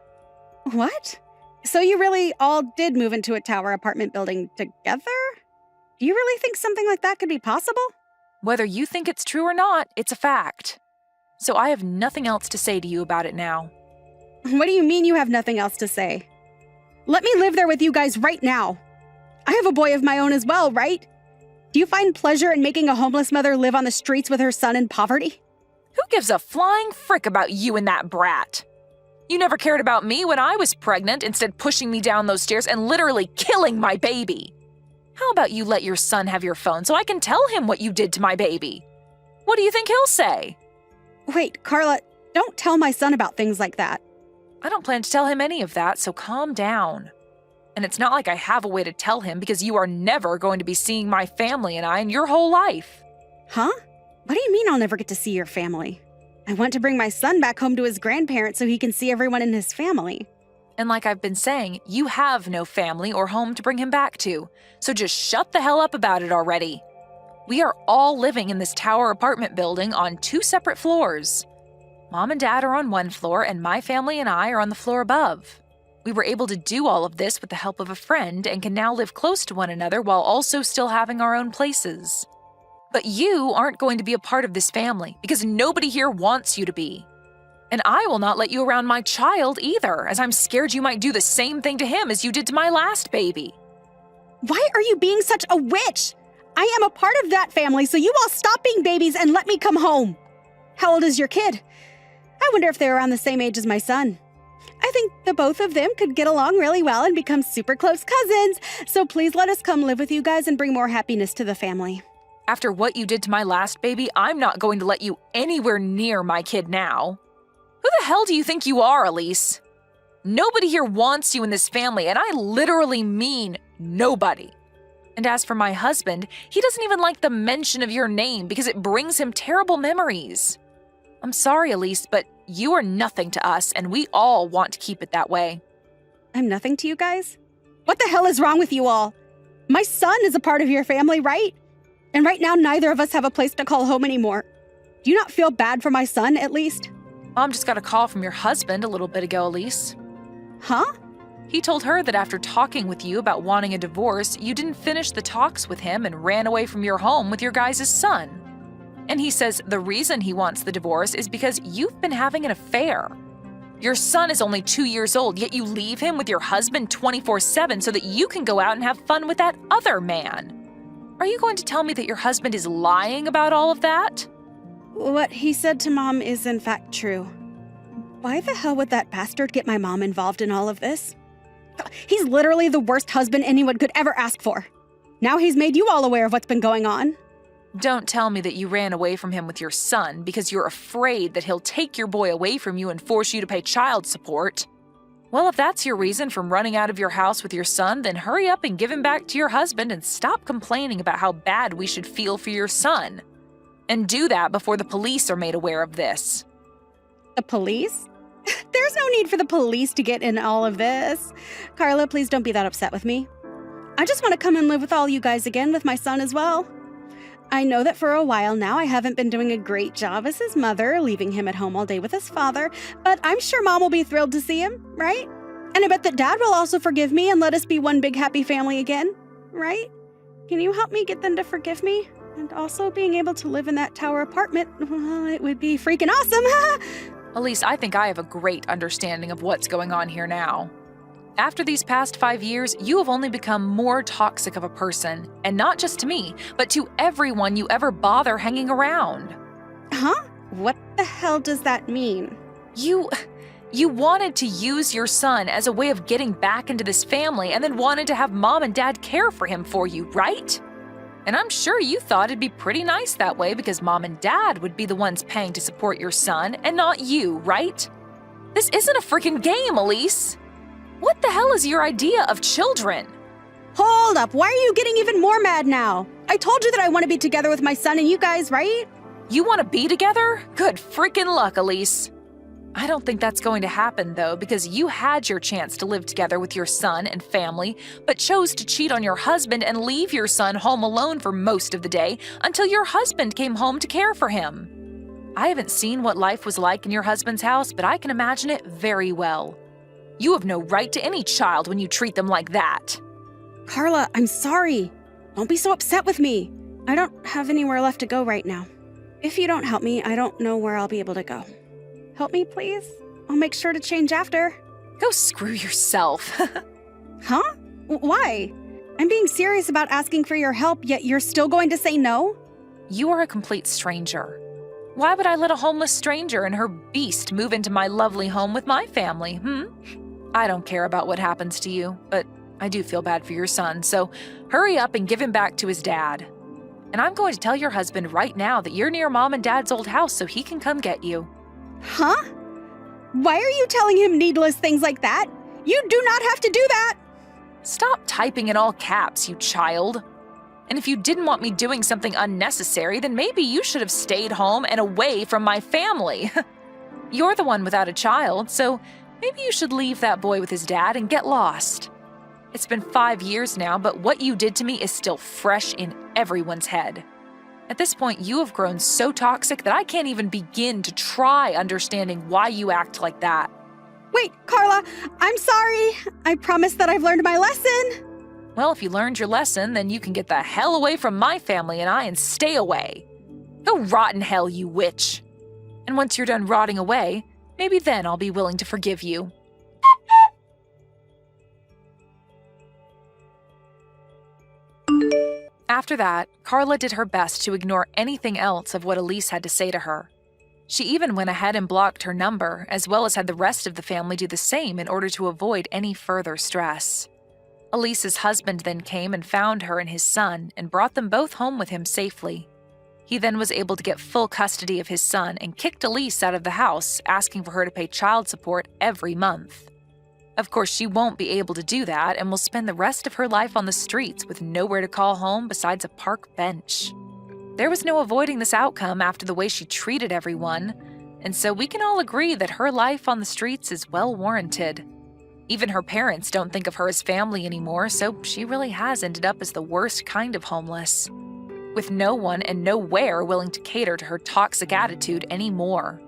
What? So you really all did move into a tower apartment building together? Do you really think something like that could be possible? Whether you think it's true or not, it's a fact. So I have nothing else to say to you about it now. What do you mean you have nothing else to say? Let me live there with you guys right now. I have a boy of my own as well, right? Do you find pleasure in making a homeless mother live on the streets with her son in poverty? Who gives a flying frick about you and that brat? You never cared about me when I was pregnant, instead pushing me down those stairs and literally killing my baby. How about you let your son have your phone so I can tell him what you did to my baby? What do you think he'll say? Wait, Carla, don't tell my son about things like that. I don't plan to tell him any of that, so calm down. And it's not like I have a way to tell him because you are never going to be seeing my family and I in your whole life. Huh? What do you mean I'll never get to see your family? I want to bring my son back home to his grandparents so he can see everyone in his family. And like I've been saying, you have no family or home to bring him back to, so just shut the hell up about it already. We are all living in this tower apartment building on 2 separate floors. Mom and Dad are on 1 floor, and my family and I are on the floor above. We were able to do all of this with the help of a friend and can now live close to one another while also still having our own places. But you aren't going to be a part of this family because nobody here wants you to be. And I will not let you around my child either, as I'm scared you might do the same thing to him as you did to my last baby. Why are you being such a witch? I am a part of that family, so you all stop being babies and let me come home. How old is your kid? I wonder if they're around the same age as my son. I think the both of them could get along really well and become super close cousins, so please let us come live with you guys and bring more happiness to the family. After what you did to my last baby, I'm not going to let you anywhere near my kid now. Who the hell do you think you are, Elise? Nobody here wants you in this family, and I literally mean nobody. And as for my husband, he doesn't even like the mention of your name because it brings him terrible memories. I'm sorry, Elise, but you are nothing to us, and we all want to keep it that way. I'm nothing to you guys? What the hell is wrong with you all? My son is a part of your family, right? And right now, neither of us have a place to call home anymore. Do you not feel bad for my son, at least? Mom just got a call from your husband a little bit ago, Elise. Huh? He told her that after talking with you about wanting a divorce, you didn't finish the talks with him and ran away from your home with your guys' son. And he says the reason he wants the divorce is because you've been having an affair. Your son is only 2 years old, yet you leave him with your husband 24/7 so that you can go out and have fun with that other man. Are you going to tell me that your husband is lying about all of that? What he said to Mom is in fact true. Why the hell would that bastard get my mom involved in all of this? He's literally the worst husband anyone could ever ask for. Now he's made you all aware of what's been going on. Don't tell me that you ran away from him with your son because you're afraid that he'll take your boy away from you and force you to pay child support. Well, if that's your reason for running out of your house with your son, then hurry up and give him back to your husband and stop complaining about how bad we should feel for your son. And do that before the police are made aware of this. The police? There's no need for the police to get in all of this. Carla, please don't be that upset with me. I just want to come and live with all you guys again with my son as well. I know that for a while now I haven't been doing a great job as his mother, leaving him at home all day with his father, but I'm sure Mom will be thrilled to see him, right? And I bet that Dad will also forgive me and let us be one big happy family again, right? Can you help me get them to forgive me? And also being able to live in that tower apartment, well, it would be freaking awesome. Elise, I think I have a great understanding of what's going on here now. After these past 5 years, you have only become more toxic of a person, and not just to me, but to everyone you ever bother hanging around. Huh? What the hell does that mean? You wanted to use your son as a way of getting back into this family and then wanted to have mom and dad care for him for you, right? And I'm sure you thought it'd be pretty nice that way because mom and dad would be the ones paying to support your son and not you, right? This isn't a freaking game, Elise. What the hell is your idea of children? Hold up, why are you getting even more mad now? I told you that I want to be together with my son and you guys, right? You want to be together? Good freaking luck, Elise. I don't think that's going to happen, though, because you had your chance to live together with your son and family, but chose to cheat on your husband and leave your son home alone for most of the day until your husband came home to care for him. I haven't seen what life was like in your husband's house, but I can imagine it very well. You have no right to any child when you treat them like that. Carla, I'm sorry. Don't be so upset with me. I don't have anywhere left to go right now. If you don't help me, I don't know where I'll be able to go. Help me, please? I'll make sure to change after. Go screw yourself. Huh? Why? I'm being serious about asking for your help, yet you're still going to say no? You are a complete stranger. Why would I let a homeless stranger and her beast move into my lovely home with my family, I don't care about what happens to you, but I do feel bad for your son, so hurry up and give him back to his dad. And I'm going to tell your husband right now that you're near mom and dad's old house so he can come get you. Huh? Why are you telling him needless things like that? You do not have to do that! Stop typing in all caps, you child. And if you didn't want me doing something unnecessary, then maybe you should have stayed home and away from my family. You're the one without a child, so maybe you should leave that boy with his dad and get lost. It's been 5 years now, but what you did to me is still fresh in everyone's head. At this point, you have grown so toxic that I can't even begin to try understanding why you act like that. Wait, Carla, I'm sorry. I promise that I've learned my lesson. Well, if you learned your lesson, then you can get the hell away from my family and I and stay away. Go rot in hell, you witch. And once you're done rotting away, maybe then I'll be willing to forgive you. After that, Carla did her best to ignore anything else of what Elise had to say to her. She even went ahead and blocked her number, as well as had the rest of the family do the same in order to avoid any further stress. Elise's husband then came and found her and his son and brought them both home with him safely. He then was able to get full custody of his son and kicked Elise out of the house, asking for her to pay child support every month. Of course, she won't be able to do that and will spend the rest of her life on the streets with nowhere to call home besides a park bench. There was no avoiding this outcome after the way she treated everyone, and so we can all agree that her life on the streets is well warranted. Even her parents don't think of her as family anymore, so she really has ended up as the worst kind of homeless, with no one and nowhere willing to cater to her toxic attitude anymore.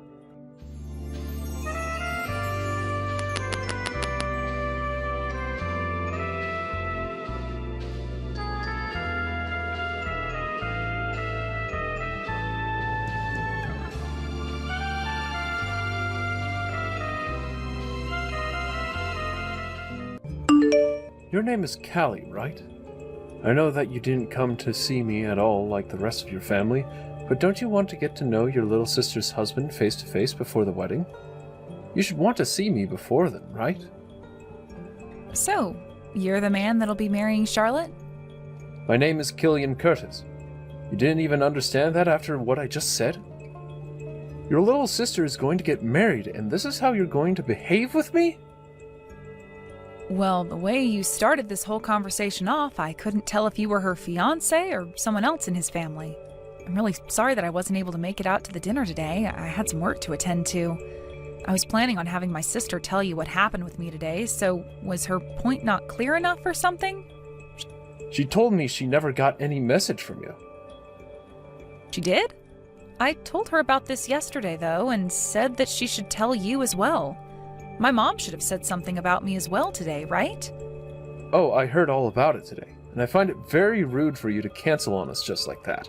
Your name is Callie, right? I know that you didn't come to see me at all like the rest of your family, but don't you want to get to know your little sister's husband face to face before the wedding? You should want to see me before then, right? So, you're the man that'll be marrying Charlotte? My name is Killian Curtis. You didn't even understand that after what I just said? Your little sister is going to get married, and this is how you're going to behave with me? Well, the way you started this whole conversation off, I couldn't tell if you were her fiancé or someone else in his family. I'm really sorry that I wasn't able to make it out to the dinner today. I had some work to attend to. I was planning on having my sister tell you what happened with me today, so was her point not clear enough or something? She told me she never got any message from you. She did? I told her about this yesterday, though, and said that she should tell you as well. My mom should have said something about me as well today, right? Oh, I heard all about it today, and I find it very rude for you to cancel on us just like that.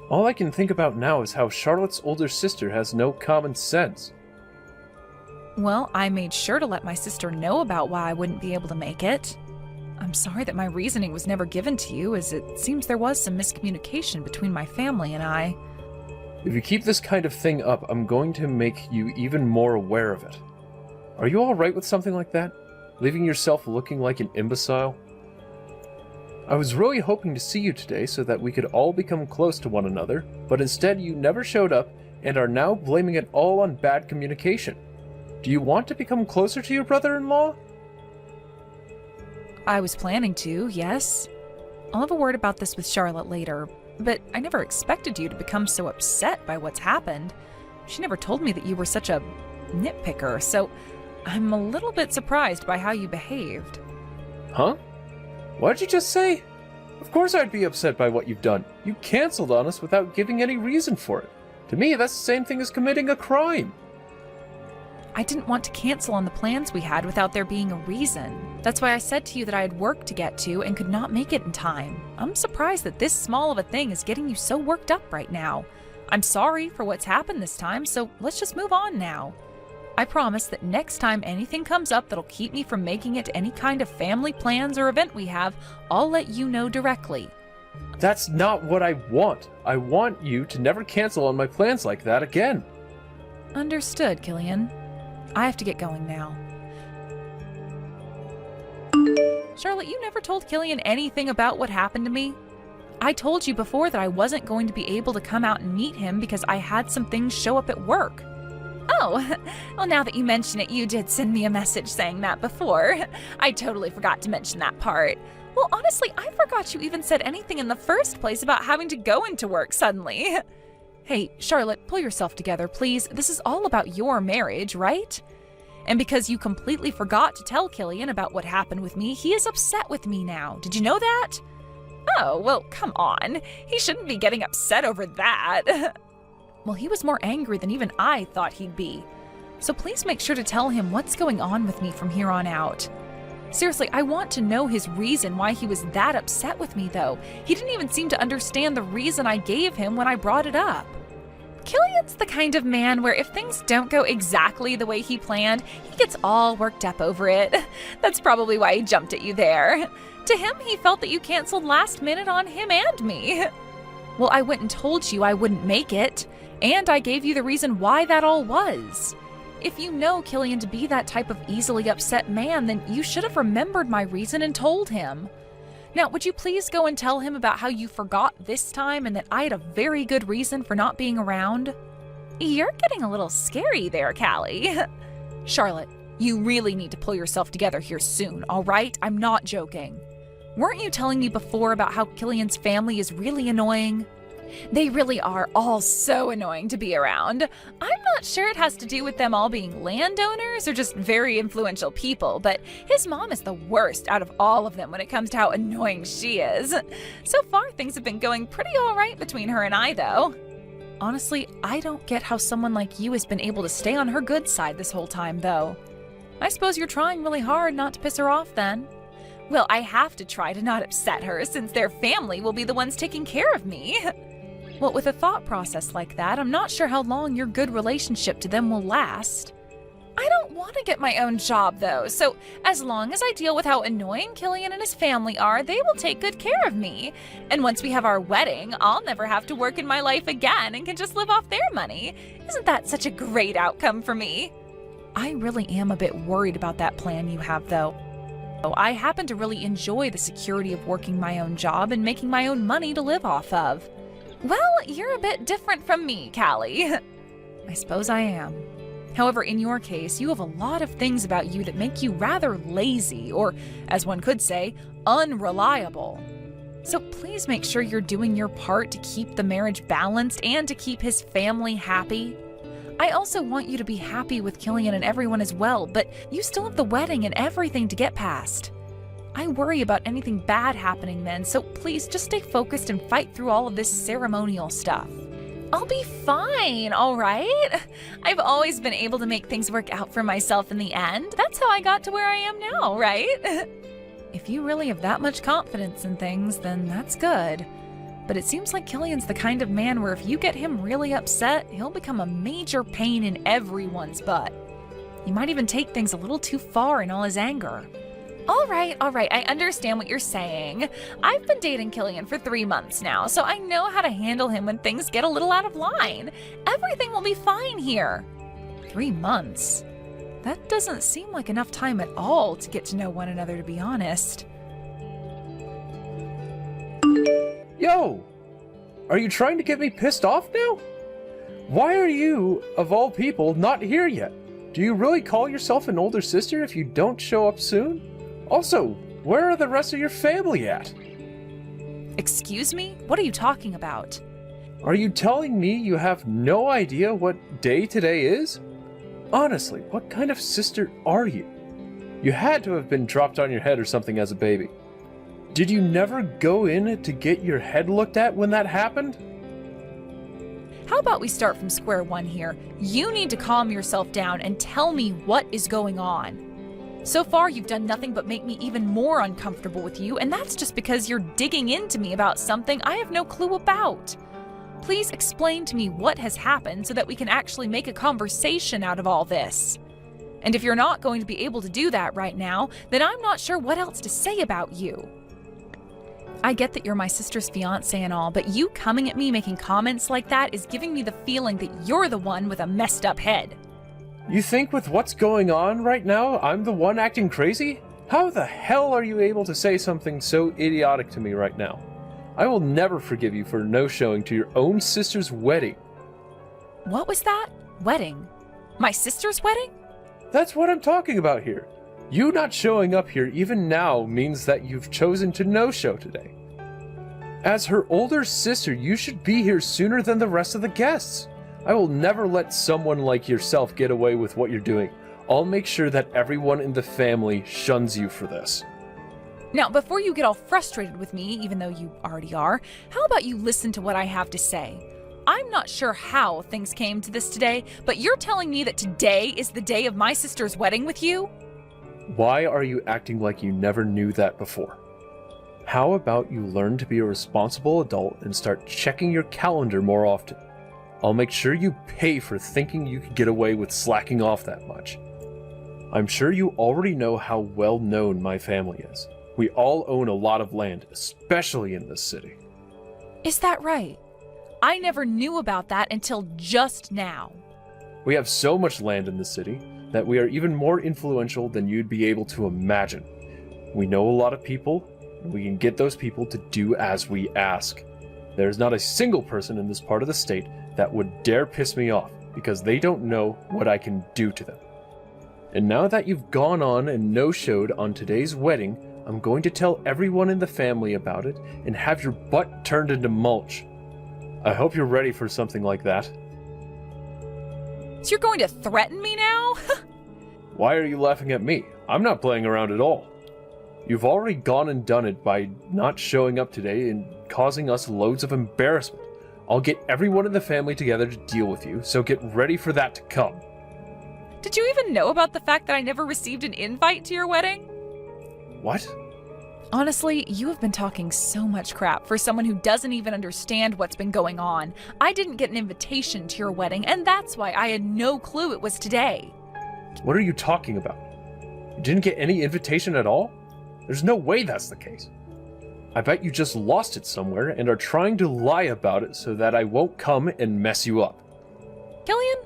All I can think about now is how Charlotte's older sister has no common sense. Well, I made sure to let my sister know about why I wouldn't be able to make it. I'm sorry that my reasoning was never given to you, as it seems there was some miscommunication between my family and I. If you keep this kind of thing up, I'm going to make you even more aware of it. Are you alright with something like that? Leaving yourself looking like an imbecile? I was really hoping to see you today so that we could all become close to one another, but instead you never showed up and are now blaming it all on bad communication. Do you want to become closer to your brother-in-law? I was planning to, yes. I'll have a word about this with Charlotte later, but I never expected you to become so upset by what's happened. She never told me that you were such a nitpicker, so I'm a little bit surprised by how you behaved. Huh? What did you just say? Of course I'd be upset by what you've done. You canceled on us without giving any reason for it. To me, that's the same thing as committing a crime. I didn't want to cancel on the plans we had without there being a reason. That's why I said to you that I had work to get to and could not make it in time. I'm surprised that this small of a thing is getting you so worked up right now. I'm sorry for what's happened this time, so let's just move on now. I promise that next time anything comes up that'll keep me from making it to any kind of family plans or event we have, I'll let you know directly. That's not what I want. I want you to never cancel on my plans like that again. Understood, Killian. I have to get going now. Charlotte, you never told Killian anything about what happened to me. I told you before that I wasn't going to be able to come out and meet him because I had some things show up at work. Oh, well, now that you mention it, you did send me a message saying that before. I totally forgot to mention that part. Well, honestly, I forgot you even said anything in the first place about having to go into work suddenly. Hey, Charlotte, pull yourself together, please. This is all about your marriage, right? And because you completely forgot to tell Killian about what happened with me, he is upset with me now. Did you know that? Oh, well, come on. He shouldn't be getting upset over that. Well, he was more angry than even I thought he'd be. So please make sure to tell him what's going on with me from here on out. Seriously, I want to know his reason why he was that upset with me, though. He didn't even seem to understand the reason I gave him when I brought it up. Killian's the kind of man where if things don't go exactly the way he planned, he gets all worked up over it. That's probably why he jumped at you there. To him, he felt that you canceled last minute on him and me. Well, I went and told you I wouldn't make it, and I gave you the reason why that all was. If you know Killian to be that type of easily upset man, then you should have remembered my reason and told him. Now, would you please go and tell him about how you forgot this time and that I had a very good reason for not being around? You're getting a little scary there, Callie. Charlotte, you really need to pull yourself together here soon, all right? I'm not joking. Weren't you telling me before about how Killian's family is really annoying? They really are all so annoying to be around. I'm not sure it has to do with them all being landowners or just very influential people, but his mom is the worst out of all of them when it comes to how annoying she is. So far, things have been going pretty all right between her and I, though. Honestly, I don't get how someone like you has been able to stay on her good side this whole time, though. I suppose you're trying really hard not to piss her off, then. Well, I have to try to not upset her since their family will be the ones taking care of me. Well, with a thought process like that, I'm not sure how long your good relationship to them will last. I don't want to get my own job, though, so as long as I deal with how annoying Killian and his family are, they will take good care of me. And once we have our wedding, I'll never have to work in my life again and can just live off their money. Isn't that such a great outcome for me? I really am a bit worried about that plan you have, though. I happen to really enjoy the security of working my own job and making my own money to live off of. Well, you're a bit different from me, Callie. I suppose I am. However, in your case, you have a lot of things about you that make you rather lazy, or, as one could say, unreliable. So please make sure you're doing your part to keep the marriage balanced and to keep his family happy. I also want you to be happy with Killian and everyone as well, but you still have the wedding and everything to get past. I worry about anything bad happening then, so please just stay focused and fight through all of this ceremonial stuff. I'll be fine, all right? I've always been able to make things work out for myself in the end. That's how I got to where I am now, right? If you really have that much confidence in things, then that's good. But it seems like Killian's the kind of man where if you get him really upset, he'll become a major pain in everyone's butt. He might even take things a little too far in all his anger. All right, I understand what you're saying. I've been dating Killian for 3 months now, so I know how to handle him when things get a little out of line. Everything will be fine here. 3 months? That doesn't seem like enough time at all to get to know one another, to be honest. Yo! Are you trying to get me pissed off now? Why are you, of all people, not here yet? Do you really call yourself an older sister if you don't show up soon? Also, where are the rest of your family at? Excuse me? What are you talking about? Are you telling me you have no idea what day today is? Honestly, what kind of sister are you? You had to have been dropped on your head or something as a baby. Did you never go in to get your head looked at when that happened? How about we start from square one here? You need to calm yourself down and tell me what is going on. So far, you've done nothing but make me even more uncomfortable with you, and that's just because you're digging into me about something I have no clue about. Please explain to me what has happened so that we can actually make a conversation out of all this. And if you're not going to be able to do that right now, then I'm not sure what else to say about you. I get that you're my sister's fiancé and all, but you coming at me making comments like that is giving me the feeling that you're the one with a messed up head. You think with what's going on right now, I'm the one acting crazy? How the hell are you able to say something so idiotic to me right now? I will never forgive you for no-showing to your own sister's wedding. What was that? Wedding? My sister's wedding? That's what I'm talking about here. You not showing up here even now means that you've chosen to no-show today. As her older sister, you should be here sooner than the rest of the guests. I will never let someone like yourself get away with what you're doing. I'll make sure that everyone in the family shuns you for this. Now, before you get all frustrated with me, even though you already are, how about you listen to what I have to say? I'm not sure how things came to this today, but you're telling me that today is the day of my sister's wedding with you? Why are you acting like you never knew that before? How about you learn to be a responsible adult and start checking your calendar more often? I'll make sure you pay for thinking you could get away with slacking off that much. I'm sure you already know how well known my family is. We all own a lot of land, especially in this city. Is that right? I never knew about that until just now. We have so much land in the city that we are even more influential than you'd be able to imagine. We know a lot of people, and we can get those people to do as we ask. There's not a single person in this part of the state that would dare piss me off because they don't know what I can do to them. And now that you've gone on and no-showed on today's wedding, I'm going to tell everyone in the family about it and have your butt turned into mulch. I hope you're ready for something like that. So you're going to threaten me now? Why are you laughing at me? I'm not playing around at all. You've already gone and done it by not showing up today and causing us loads of embarrassment. I'll get everyone in the family together to deal with you, so get ready for that to come. Did you even know about the fact that I never received an invite to your wedding? What? Honestly, you have been talking so much crap for someone who doesn't even understand what's been going on. I didn't get an invitation to your wedding, and that's why I had no clue it was today. What are you talking about? You didn't get any invitation at all? There's no way that's the case. I bet you just lost it somewhere and are trying to lie about it so that I won't come and mess you up. Killian,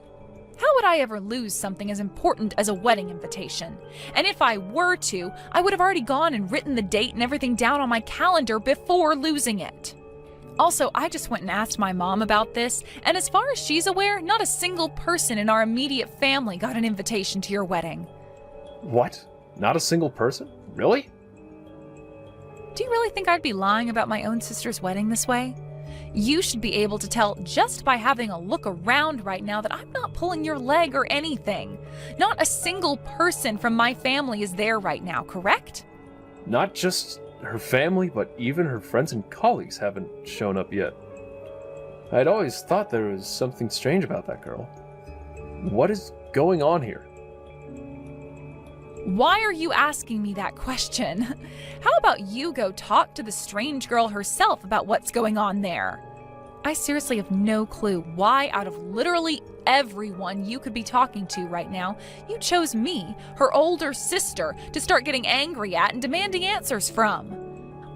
how would I ever lose something as important as a wedding invitation? And if I were to, I would have already gone and written the date and everything down on my calendar before losing it. Also, I just went and asked my mom about this, and as far as she's aware, not a single person in our immediate family got an invitation to your wedding. What? Not a single person? Really? Do you really think I'd be lying about my own sister's wedding this way? You should be able to tell just by having a look around right now that I'm not pulling your leg or anything. Not a single person from my family is there right now, correct? Not just her family, but even her friends and colleagues haven't shown up yet. I'd always thought there was something strange about that girl. What is going on here? Why are you asking me that question? How about you go talk to the strange girl herself about what's going on there? I seriously have no clue why, out of literally everyone you could be talking to right now, you chose me, her older sister, to start getting angry at and demanding answers from.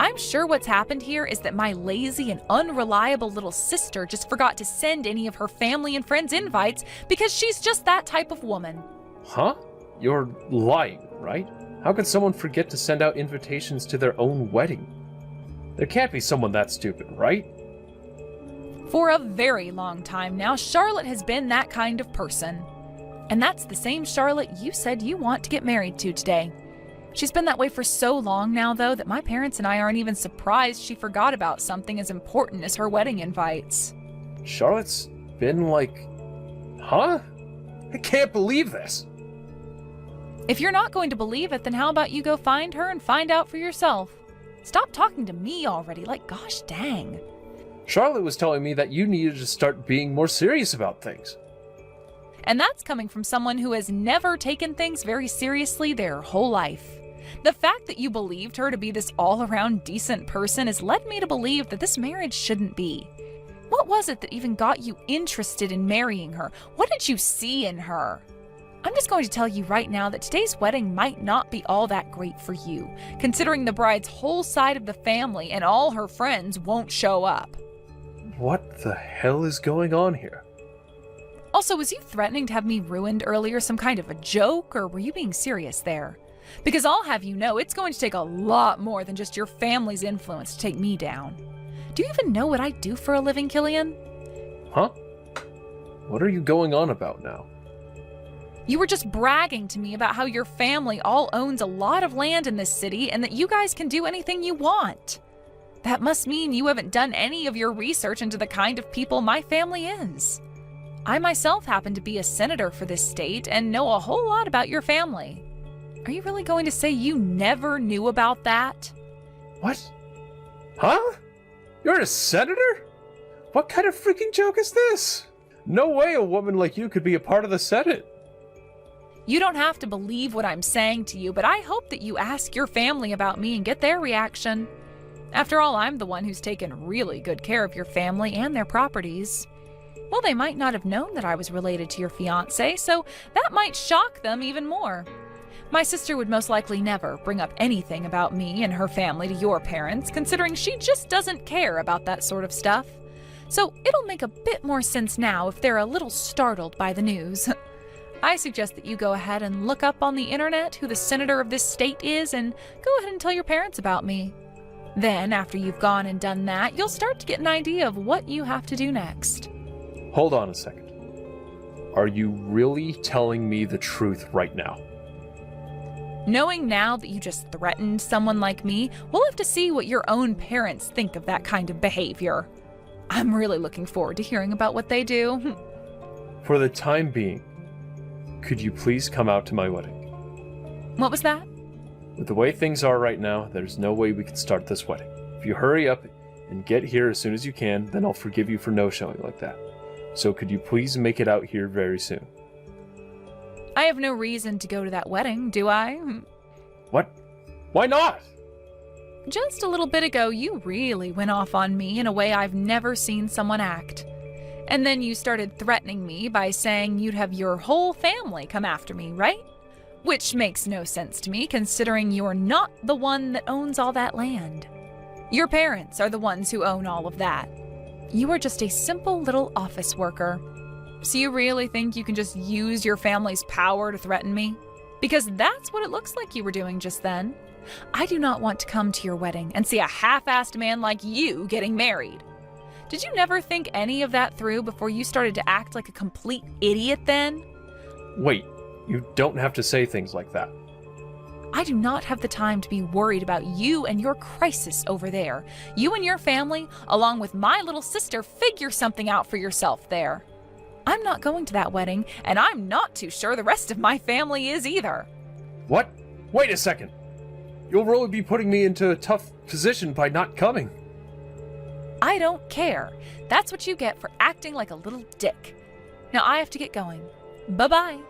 I'm sure what's happened here is that my lazy and unreliable little sister just forgot to send any of her family and friends invites because she's just that type of woman. Huh? You're lying, right? How could someone forget to send out invitations to their own wedding? There can't be someone that stupid, right? For a very long time now, Charlotte has been that kind of person. And that's the same Charlotte you said you want to get married to today. She's been that way for so long now, though, that my parents and I aren't even surprised she forgot about something as important as her wedding invites. Charlotte's been like... Huh? I can't believe this! If you're not going to believe it, then how about you go find her and find out for yourself? Stop talking to me already, like gosh dang. Charlotte was telling me that you needed to start being more serious about things. And that's coming from someone who has never taken things very seriously their whole life. The fact that you believed her to be this all-around decent person has led me to believe that this marriage shouldn't be. What was it that even got you interested in marrying her? What did you see in her? I'm just going to tell you right now that today's wedding might not be all that great for you, considering the bride's whole side of the family and all her friends won't show up. What the hell is going on here? Also, was you threatening to have me ruined earlier some kind of a joke, or were you being serious there? Because I'll have you know, it's going to take a lot more than just your family's influence to take me down. Do you even know what I do for a living, Killian? Huh? What are you going on about now? You were just bragging to me about how your family all owns a lot of land in this city and that you guys can do anything you want. That must mean you haven't done any of your research into the kind of people my family is. I myself happen to be a senator for this state and know a whole lot about your family. Are you really going to say you never knew about that? What? Huh? You're a senator? What kind of freaking joke is this? No way a woman like you could be a part of the Senate. You don't have to believe what I'm saying to you, but I hope that you ask your family about me and get their reaction. After all, I'm the one who's taken really good care of your family and their properties. Well, they might not have known that I was related to your fiancé, so that might shock them even more. My sister would most likely never bring up anything about me and her family to your parents, considering she just doesn't care about that sort of stuff. So it'll make a bit more sense now if they're a little startled by the news. I suggest that you go ahead and look up on the internet who the senator of this state is and go ahead and tell your parents about me. Then, after you've gone and done that, you'll start to get an idea of what you have to do next. Hold on a second. Are you really telling me the truth right now? Knowing now that you just threatened someone like me, we'll have to see what your own parents think of that kind of behavior. I'm really looking forward to hearing about what they do. For the time being, could you please come out to my wedding? What was that? With the way things are right now, there's no way we can start this wedding. If you hurry up and get here as soon as you can, then I'll forgive you for no-showing like that. So could you please make it out here very soon? I have no reason to go to that wedding, do I? What? Why not? Just a little bit ago, you really went off on me in a way I've never seen someone act. And then you started threatening me by saying you'd have your whole family come after me, right? Which makes no sense to me, considering you're not the one that owns all that land. Your parents are the ones who own all of that. You are just a simple little office worker. So you really think you can just use your family's power to threaten me? Because that's what it looks like you were doing just then. I do not want to come to your wedding and see a half-assed man like you getting married. Did you never think any of that through before you started to act like a complete idiot then? Wait, you don't have to say things like that. I do not have the time to be worried about you and your crisis over there. You and your family, along with my little sister, figure something out for yourself there. I'm not going to that wedding, and I'm not too sure the rest of my family is either. What? Wait a second. You'll really be putting me into a tough position by not coming. I don't care. That's what you get for acting like a little dick. Now I have to get going. Bye-bye.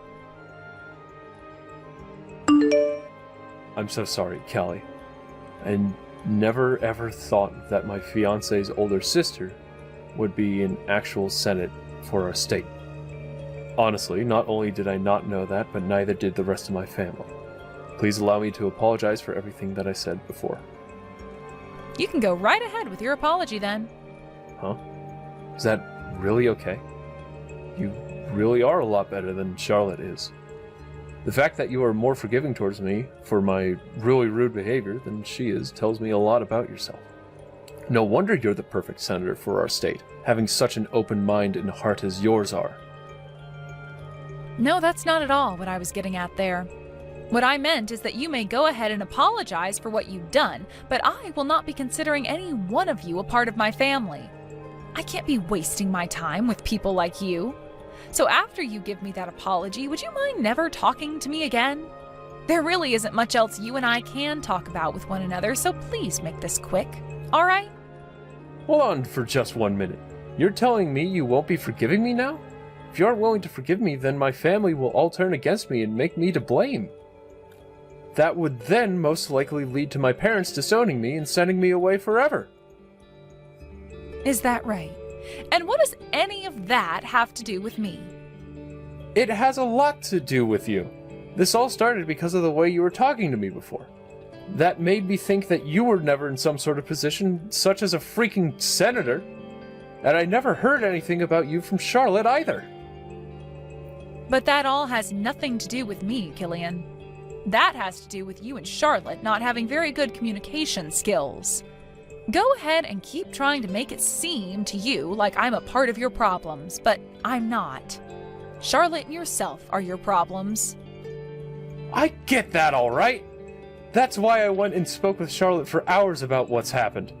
I'm so sorry, Callie. I never ever thought that my fiancé's older sister would be an actual Senate for our state. Honestly, not only did I not know that, but neither did the rest of my family. Please allow me to apologize for everything that I said before. You can go right ahead with your apology then. Huh? Is that really okay? You really are a lot better than Charlotte is. The fact that you are more forgiving towards me for my really rude behavior than she is tells me a lot about yourself. No wonder you're the perfect senator for our state, having such an open mind and heart as yours are. No, that's not at all what I was getting at there. What I meant is that you may go ahead and apologize for what you've done, but I will not be considering any one of you a part of my family. I can't be wasting my time with people like you. So after you give me that apology, would you mind never talking to me again? There really isn't much else you and I can talk about with one another, so please make this quick, all right? Hold on for just 1 minute. You're telling me you won't be forgiving me now? If you aren't willing to forgive me, then my family will all turn against me and make me to blame. That would then most likely lead to my parents disowning me and sending me away forever. Is that right? And what does any of that have to do with me? It has a lot to do with you. This all started because of the way you were talking to me before. That made me think that you were never in some sort of position, such as a freaking senator. And I never heard anything about you from Charlotte either. But that all has nothing to do with me, Killian. That has to do with you and Charlotte not having very good communication skills. Go ahead and keep trying to make it seem to you like I'm a part of your problems, but I'm not. Charlotte and yourself are your problems. I get that, all right. That's why I went and spoke with Charlotte for hours about what's happened.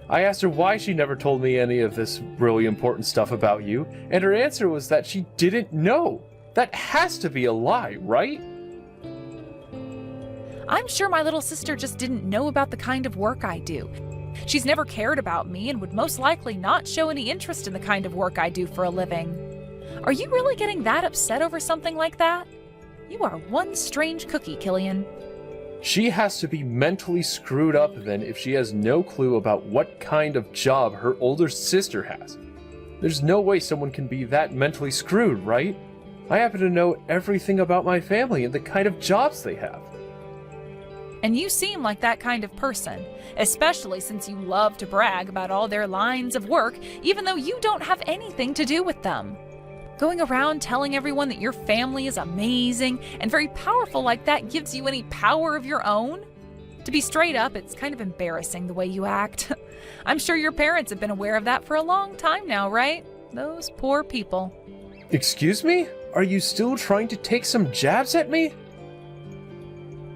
I asked her why she never told me any of this really important stuff about you, and her answer was that she didn't know. That has to be a lie, right? I'm sure my little sister just didn't know about the kind of work I do. She's never cared about me and would most likely not show any interest in the kind of work I do for a living. Are you really getting that upset over something like that? You are one strange cookie, Killian. She has to be mentally screwed up then if she has no clue about what kind of job her older sister has. There's no way someone can be that mentally screwed, right? I happen to know everything about my family and the kind of jobs they have. And you seem like that kind of person, especially since you love to brag about all their lines of work, even though you don't have anything to do with them. Going around telling everyone that your family is amazing and very powerful like that gives you any power of your own? To be straight up, it's kind of embarrassing the way you act. I'm sure your parents have been aware of that for a long time now, right? Those poor people. Excuse me? Are you still trying to take some jabs at me?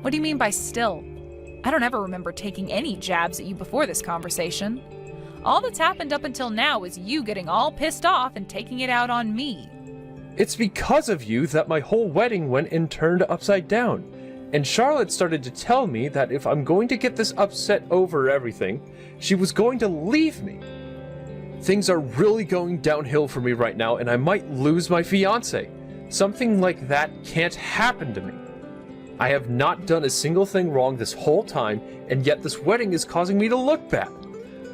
What do you mean by still? I don't ever remember taking any jabs at you before this conversation. All that's happened up until now is you getting all pissed off and taking it out on me. It's because of you that my whole wedding went and turned upside down. And Charlotte started to tell me that if I'm going to get this upset over everything, she was going to leave me. Things are really going downhill for me right now, and I might lose my fiancé. Something like that can't happen to me. I have not done a single thing wrong this whole time, and yet this wedding is causing me to look bad.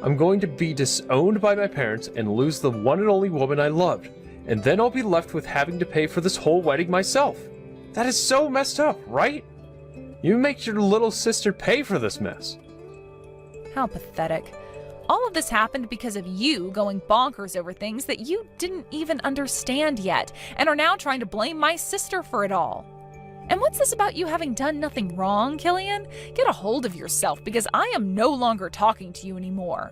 I'm going to be disowned by my parents and lose the one and only woman I loved, and then I'll be left with having to pay for this whole wedding myself. That is so messed up, right? You make your little sister pay for this mess. How pathetic. All of this happened because of you going bonkers over things that you didn't even understand yet, and are now trying to blame my sister for it all. And what's this about you having done nothing wrong, Killian? Get a hold of yourself, because I am no longer talking to you anymore.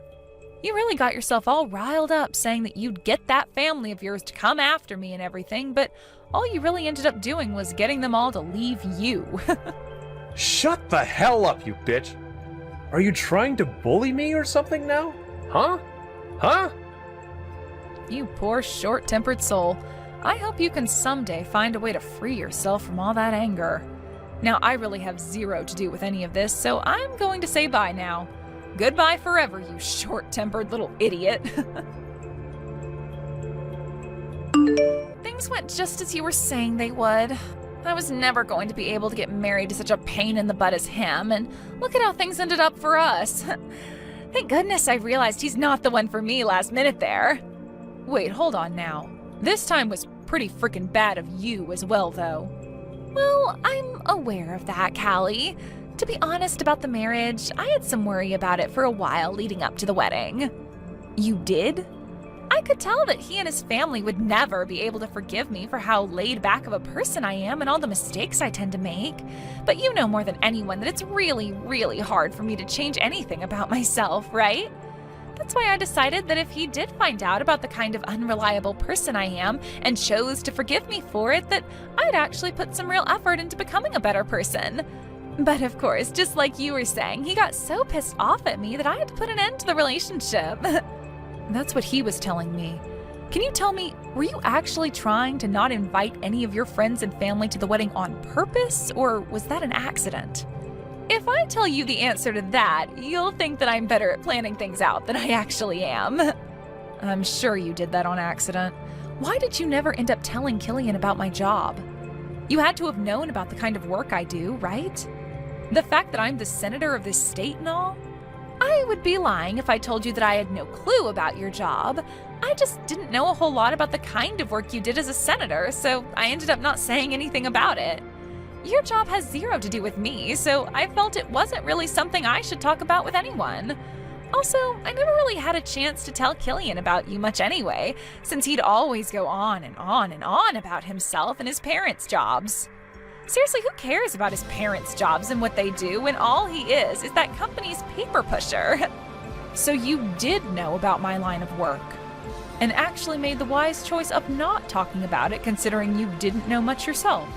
You really got yourself all riled up saying that you'd get that family of yours to come after me and everything, but all you really ended up doing was getting them all to leave you. Shut the hell up, you bitch! Are you trying to bully me or something now? Huh? Huh? You poor short-tempered soul. I hope you can someday find a way to free yourself from all that anger. Now, I really have zero to do with any of this, so I'm going to say bye now. Goodbye forever, you short-tempered little idiot. Things went just as you were saying they would. I was never going to be able to get married to such a pain in the butt as him, and look at how things ended up for us. Thank goodness I realized he's not the one for me last minute there. Wait, hold on now. This time was pretty freaking bad of you as well, though. Well, I'm aware of that, Callie. To be honest about the marriage, I had some worry about it for a while leading up to the wedding. You did? I could tell that he and his family would never be able to forgive me for how laid back of a person I am and all the mistakes I tend to make. But you know more than anyone that it's really, really hard for me to change anything about myself, right? That's why I decided that if he did find out about the kind of unreliable person I am and chose to forgive me for it, that I'd actually put some real effort into becoming a better person. But of course, just like you were saying, he got so pissed off at me that I had to put an end to the relationship. That's what he was telling me. Can you tell me, were you actually trying to not invite any of your friends and family to the wedding on purpose, or was that an accident? If I tell you the answer to that, you'll think that I'm better at planning things out than I actually am. I'm sure you did that on accident. Why did you never end up telling Killian about my job? You had to have known about the kind of work I do, right? The fact that I'm the senator of this state and all? I would be lying if I told you that I had no clue about your job. I just didn't know a whole lot about the kind of work you did as a senator, so I ended up not saying anything about it. Your job has zero to do with me, so I felt it wasn't really something I should talk about with anyone. Also, I never really had a chance to tell Killian about you much anyway, since he'd always go on and on and on about himself and his parents' jobs. Seriously, who cares about his parents' jobs and what they do when all he is that company's paper pusher? So you did know about my line of work, and actually made the wise choice of not talking about it considering you didn't know much yourself.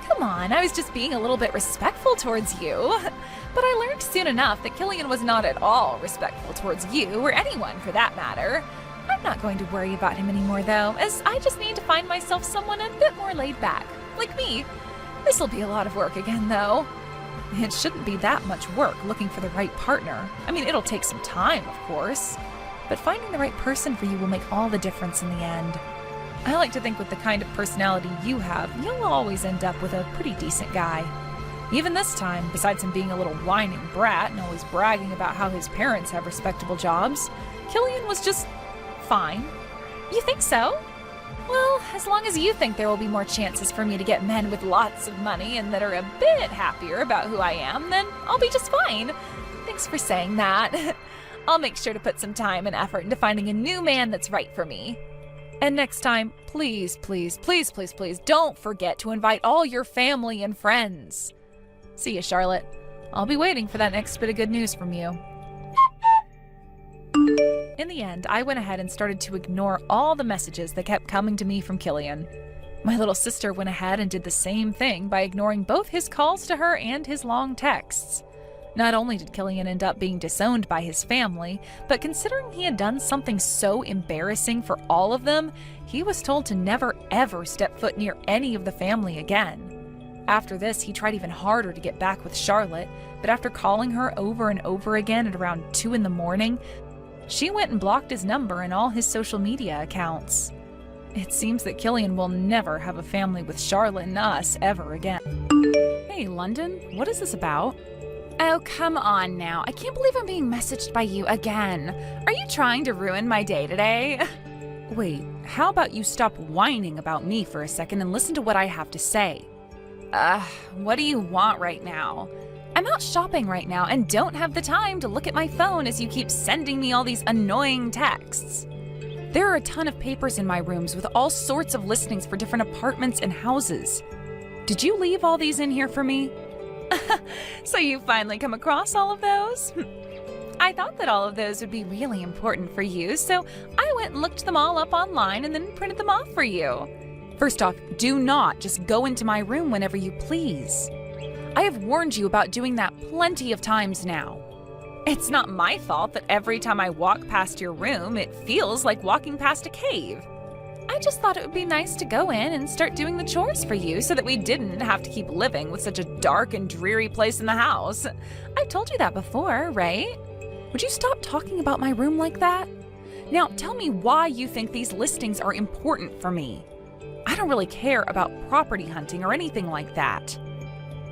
Come on, I was just being a little bit respectful towards you. But I learned soon enough that Killian was not at all respectful towards you, or anyone for that matter. I'm not going to worry about him anymore though, as I just need to find myself someone a bit more laid back, like me. This'll be a lot of work again though. It shouldn't be that much work looking for the right partner. I mean, it'll take some time, of course, but finding the right person for you will make all the difference in the end. I like to think with the kind of personality you have, you'll always end up with a pretty decent guy. Even this time, besides him being a little whining brat and always bragging about how his parents have respectable jobs, Killian was just fine. You think so? Well, as long as you think there will be more chances for me to get men with lots of money and that are a bit happier about who I am, then I'll be just fine. Thanks for saying that. I'll make sure to put some time and effort into finding a new man that's right for me. And next time, please, please, please, please, please don't forget to invite all your family and friends. See you, Charlotte. I'll be waiting for that next bit of good news from you. In the end, I went ahead and started to ignore all the messages that kept coming to me from Killian. My little sister went ahead and did the same thing by ignoring both his calls to her and his long texts. Not only did Killian end up being disowned by his family, but considering he had done something so embarrassing for all of them, he was told to never ever step foot near any of the family again. After this, he tried even harder to get back with Charlotte, but after calling her over and over again at around 2 in the morning, she went and blocked his number and all his social media accounts. It seems that Killian will never have a family with Charlotte and us ever again. Hey, London, what is this about? Oh, come on now. I can't believe I'm being messaged by you again. Are you trying to ruin my day today? Wait, how about you stop whining about me for a second and listen to what I have to say? What do you want right now? I'm out shopping right now and don't have the time to look at my phone as you keep sending me all these annoying texts. There are a ton of papers in my rooms with all sorts of listings for different apartments and houses. Did you leave all these in here for me? So you finally come across all of those? I thought that all of those would be really important for you, so I went and looked them all up online and then printed them off for you. First off, do not just go into my room whenever you please. I have warned you about doing that plenty of times now. It's not my fault that every time I walk past your room, it feels like walking past a cave. I just thought it would be nice to go in and start doing the chores for you so that we didn't have to keep living with such a dark and dreary place in the house. I've told you that before, right? Would you stop talking about my room like that? Now, tell me why you think these listings are important for me. I don't really care about property hunting or anything like that.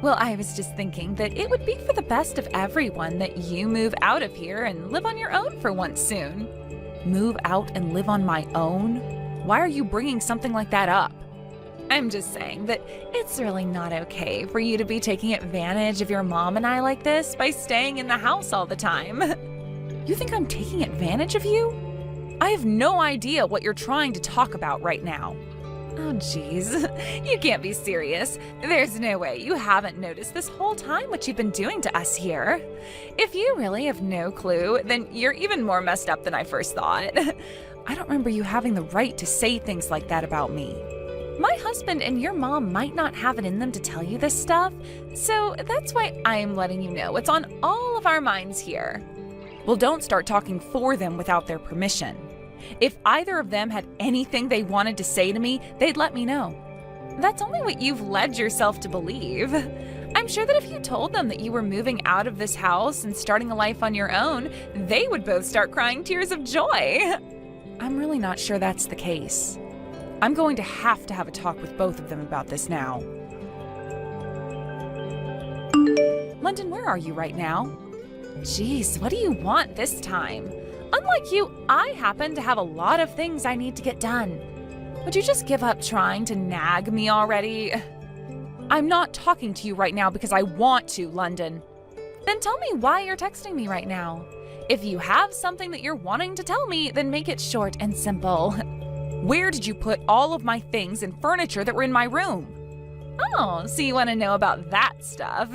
Well, I was just thinking that it would be for the best of everyone that you move out of here and live on your own for once soon. Move out and live on my own? Why are you bringing something like that up? I'm just saying that it's really not okay for you to be taking advantage of your mom and I like this by staying in the house all the time. You think I'm taking advantage of you? I have no idea what you're trying to talk about right now. Oh, geez. You can't be serious. There's no way you haven't noticed this whole time what you've been doing to us here. If you really have no clue, then you're even more messed up than I first thought. I don't remember you having the right to say things like that about me. My husband and your mom might not have it in them to tell you this stuff, so that's why I'm letting you know what's on all of our minds here. Well, don't start talking for them without their permission. If either of them had anything they wanted to say to me, they'd let me know. That's only what you've led yourself to believe. I'm sure that if you told them that you were moving out of this house and starting a life on your own, they would both start crying tears of joy. I'm really not sure that's the case. I'm going to have a talk with both of them about this now. London, where are you right now? Jeez, what do you want this time? Unlike you, I happen to have a lot of things I need to get done. Would you just give up trying to nag me already? I'm not talking to you right now because I want to, London. Then tell me why you're texting me right now. If you have something that you're wanting to tell me, then make it short and simple. Where did you put all of my things and furniture that were in my room? Oh, so you want to know about that stuff.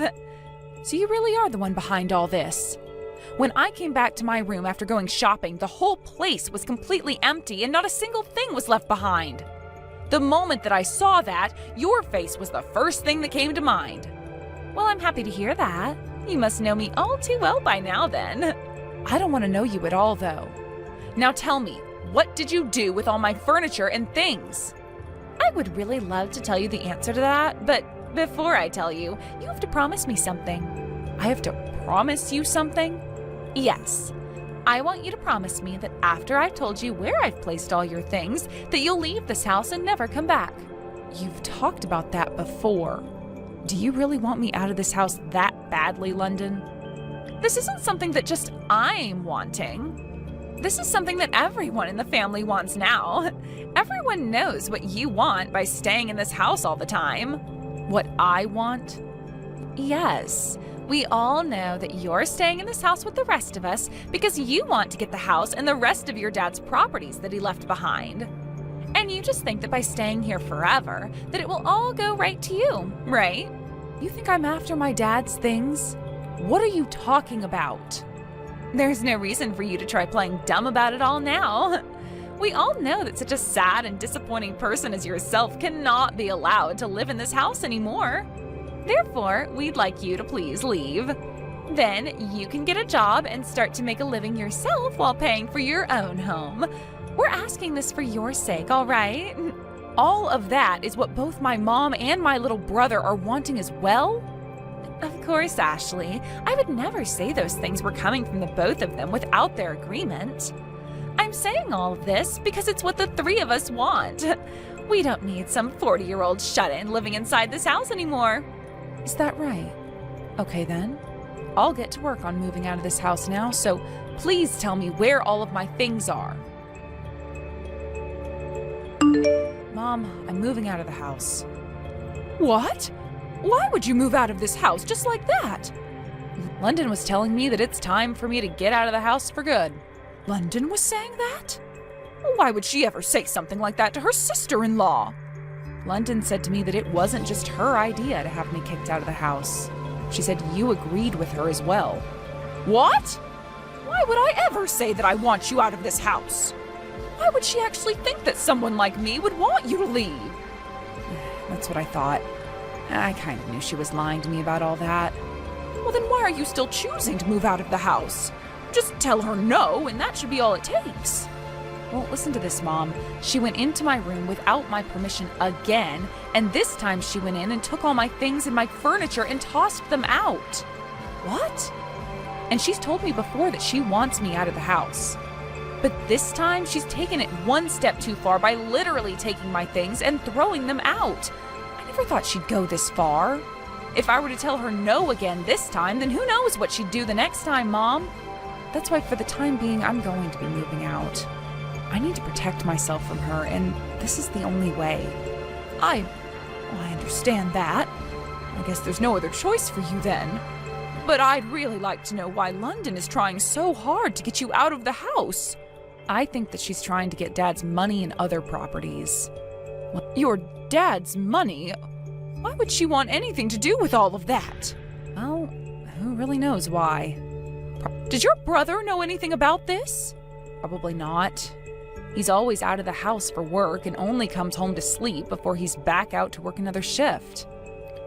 So you really are the one behind all this. When I came back to my room after going shopping, the whole place was completely empty and not a single thing was left behind. The moment that I saw that, your face was the first thing that came to mind. Well, I'm happy to hear that. You must know me all too well by now then. I don't want to know you at all though. Now tell me, what did you do with all my furniture and things? I would really love to tell you the answer to that, but before I tell you, you have to promise me something. I have to promise you something? Yes. I want you to promise me that after I've told you where I've placed all your things, that you'll leave this house and never come back. You've talked about that before. Do you really want me out of this house that badly, London? This isn't something that just I'm wanting. This is something that everyone in the family wants now. Everyone knows what you want by staying in this house all the time. What I want? Yes. We all know that you're staying in this house with the rest of us because you want to get the house and the rest of your dad's properties that he left behind. And you just think that by staying here forever, that it will all go right to you, right? You think I'm after my dad's things? What are you talking about? There's no reason for you to try playing dumb about it all now. We all know that such a sad and disappointing person as yourself cannot be allowed to live in this house anymore. Therefore, we'd like you to please leave. Then you can get a job and start to make a living yourself while paying for your own home. We're asking this for your sake, all right? All of that is what both my mom and my little brother are wanting as well? Of course, Ashley. I would never say those things were coming from the both of them without their agreement. I'm saying all of this because it's what the three of us want. We don't need some 40-year-old shut-in living inside this house anymore. Is that right? Okay then. I'll get to work on moving out of this house now, so please tell me where all of my things are. Mom, I'm moving out of the house. What? Why would you move out of this house just like that? London was telling me that it's time for me to get out of the house for good. London was saying that? Why would she ever say something like that to her sister-in-law? London said to me that it wasn't just her idea to have me kicked out of the house. She said you agreed with her as well. What? Why would I ever say that I want you out of this house? Why would she actually think that someone like me would want you to leave? That's what I thought. I kind of knew she was lying to me about all that. Well, then why are you still choosing to move out of the house? Just tell her no, and that should be all it takes. Well, listen to this, Mom. She went into my room without my permission again, and this time she went in and took all my things and my furniture and tossed them out. What? And she's told me before that she wants me out of the house. But this time, she's taken it one step too far by literally taking my things and throwing them out. I never thought she'd go this far. If I were to tell her no again this time, then who knows what she'd do the next time, Mom? That's why for the time being, I'm going to be moving out. I need to protect myself from her, and this is the only way. I understand that. I guess there's no other choice for you then. But I'd really like to know why London is trying so hard to get you out of the house. I think that she's trying to get Dad's money and other properties. Your dad's money? Why would she want anything to do with all of that? Well, who really knows why? Did your brother know anything about this? Probably not. He's always out of the house for work and only comes home to sleep before he's back out to work another shift.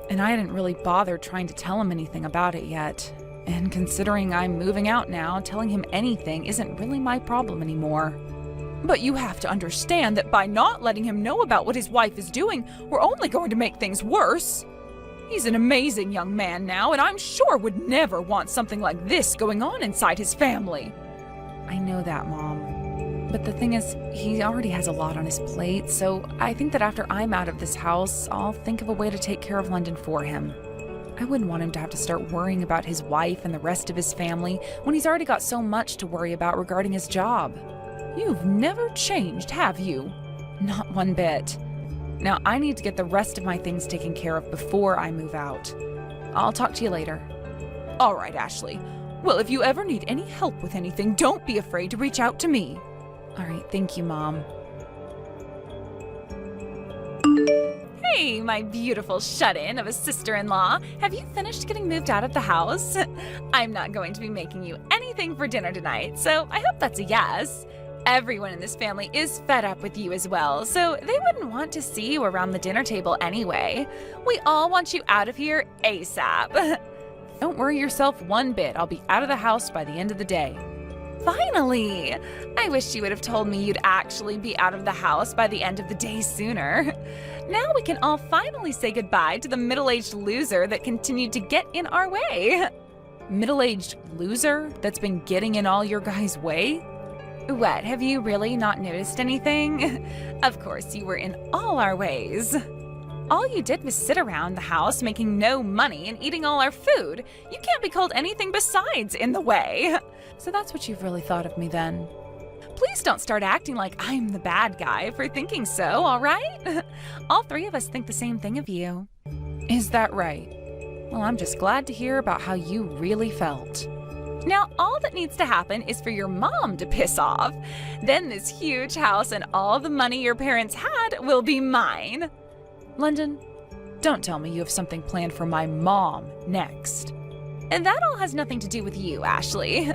And I hadn't really bothered trying to tell him anything about it yet. And considering I'm moving out now, telling him anything isn't really my problem anymore. But you have to understand that by not letting him know about what his wife is doing, we're only going to make things worse. He's an amazing young man now, and I'm sure would never want something like this going on inside his family. I know that, Mom. But the thing is, he already has a lot on his plate, so I think that after I'm out of this house, I'll think of a way to take care of London for him. I wouldn't want him to have to start worrying about his wife and the rest of his family when he's already got so much to worry about regarding his job. You've never changed, have you? Not one bit. Now, I need to get the rest of my things taken care of before I move out. I'll talk to you later. All right, Ashley. Well, if you ever need any help with anything, don't be afraid to reach out to me. All right, thank you, Mom. Hey, my beautiful shut-in of a sister-in-law. Have you finished getting moved out of the house? I'm not going to be making you anything for dinner tonight, so I hope that's a yes. Everyone in this family is fed up with you as well, so they wouldn't want to see you around the dinner table anyway. We all want you out of here ASAP. Don't worry yourself one bit. I'll be out of the house by the end of the day. Finally! I wish you would have told me you'd actually be out of the house by the end of the day sooner. Now we can all finally say goodbye to the middle-aged loser that continued to get in our way. Middle-aged loser that's been getting in all your guys' way? What, have you really not noticed anything? Of course, you were in all our ways. All you did was sit around the house making no money and eating all our food. You can't be called anything besides in the way. So that's what you've really thought of me then. Please don't start acting like I'm the bad guy for thinking so, all right? All three of us think the same thing of you. Is that right? Well, I'm just glad to hear about how you really felt. Now, all that needs to happen is for your mom to piss off. Then this huge house and all the money your parents had will be mine. London, don't tell me you have something planned for my mom next. And that all has nothing to do with you, Ashley.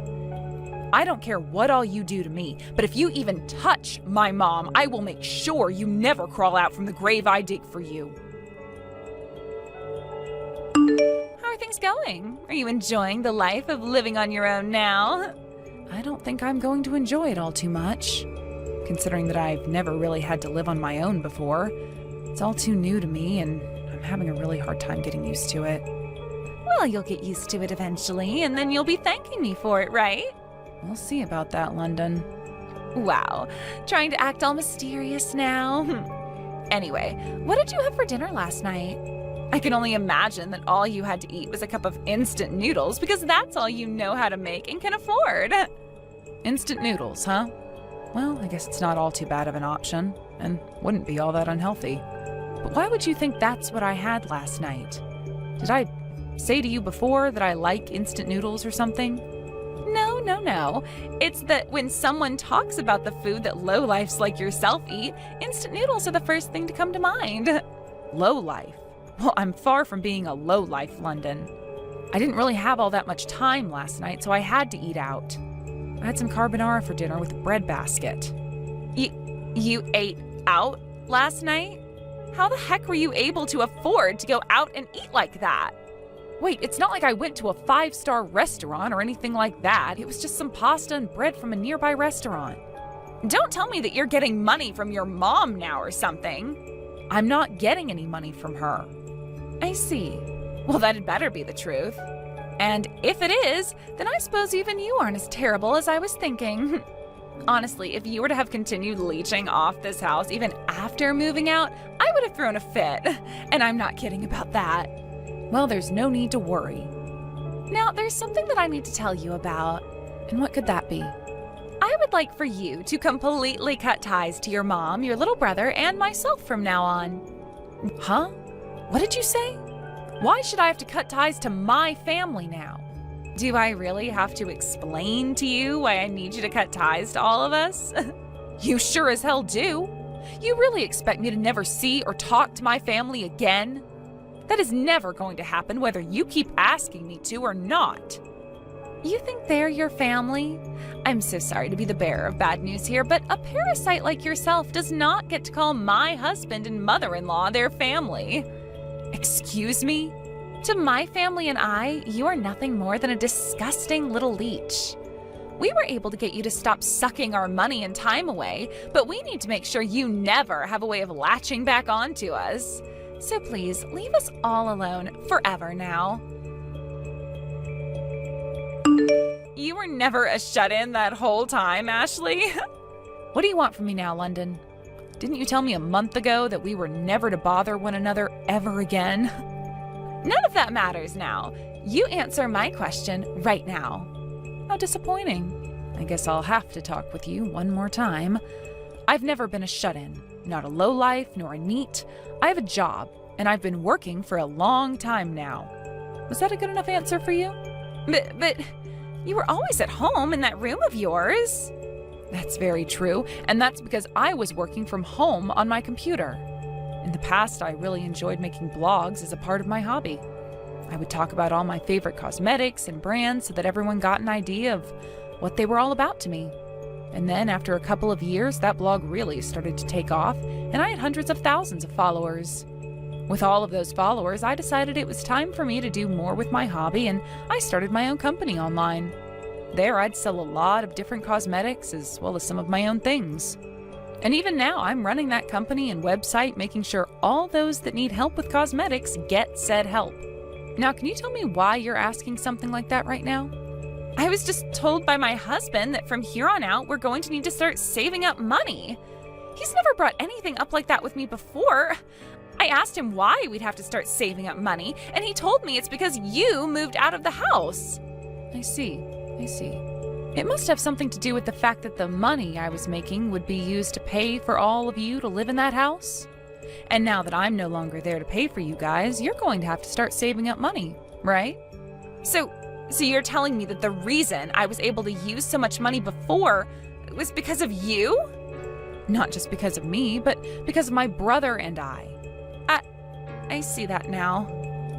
I don't care what all you do to me, but if you even touch my mom, I will make sure you never crawl out from the grave I dig for you. How are things going? Are you enjoying the life of living on your own now? I don't think I'm going to enjoy it all too much, considering that I've never really had to live on my own before. It's all too new to me, and I'm having a really hard time getting used to it. Well, you'll get used to it eventually, and then you'll be thanking me for it, right? We'll see about that, London. Wow, trying to act all mysterious now. Anyway, what did you have for dinner last night? I can only imagine that all you had to eat was a cup of instant noodles because that's all you know how to make and can afford. Instant noodles, huh? Well, I guess it's not all too bad of an option, and wouldn't be all that unhealthy. But why would you think that's what I had last night? Did I say to you before that I like instant noodles or something? No. It's that when someone talks about the food that lowlifes like yourself eat, instant noodles are the first thing to come to mind. Lowlife? Well, I'm far from being a lowlife, London. I didn't really have all that much time last night, so I had to eat out. I had some carbonara for dinner with a bread basket. You ate out last night? How the heck were you able to afford to go out and eat like that? Wait, it's not like I went to a 5-star restaurant or anything like that. It was just some pasta and bread from a nearby restaurant. Don't tell me that you're getting money from your mom now or something. I'm not getting any money from her. I see. Well, that'd better be the truth. And if it is, then I suppose even you aren't as terrible as I was thinking. Honestly, if you were to have continued leeching off this house even after moving out, I would have thrown a fit. And I'm not kidding about that. Well, there's no need to worry. Now, there's something that I need to tell you about. And what could that be? I would like for you to completely cut ties to your mom, your little brother, and myself from now on. Huh? What did you say? Why should I have to cut ties to my family now? Do I really have to explain to you why I need you to cut ties to all of us? You sure as hell do. You really expect me to never see or talk to my family again? That is never going to happen whether you keep asking me to or not. You think they're your family? I'm so sorry to be the bearer of bad news here, but a parasite like yourself does not get to call my husband and mother-in-law their family. Excuse me? To my family and I, you are nothing more than a disgusting little leech. We were able to get you to stop sucking our money and time away, but we need to make sure you never have a way of latching back onto us. So please, leave us all alone forever now. You were never a shut-in that whole time, Ashley. What do you want from me now, London? Didn't you tell me a month ago that we were never to bother one another ever again? None of that matters now. You answer my question right now. How disappointing. I guess I'll have to talk with you one more time. I've never been a shut-in, not a lowlife nor a neat. I have a job, and I've been working for a long time now. Was that a good enough answer for you? But you were always at home in that room of yours. That's very true, and that's because I was working from home on my computer. In the past, I really enjoyed making blogs as a part of my hobby. I would talk about all my favorite cosmetics and brands so that everyone got an idea of what they were all about to me. And then after a couple of years, that blog really started to take off, and I had hundreds of thousands of followers. With all of those followers, I decided it was time for me to do more with my hobby, and I started my own company online. There, I'd sell a lot of different cosmetics as well as some of my own things. And even now, I'm running that company and website, making sure all those that need help with cosmetics get said help. Now, can you tell me why you're asking something like that right now? I was just told by my husband that from here on out, we're going to need to start saving up money. He's never brought anything up like that with me before. I asked him why we'd have to start saving up money, and he told me it's because you moved out of the house. I see. It must have something to do with the fact that the money I was making would be used to pay for all of you to live in that house. And now that I'm no longer there to pay for you guys, you're going to have to start saving up money, right? So you're telling me that the reason I was able to use so much money before was because of you? Not just because of me, but because of my brother and I see that now.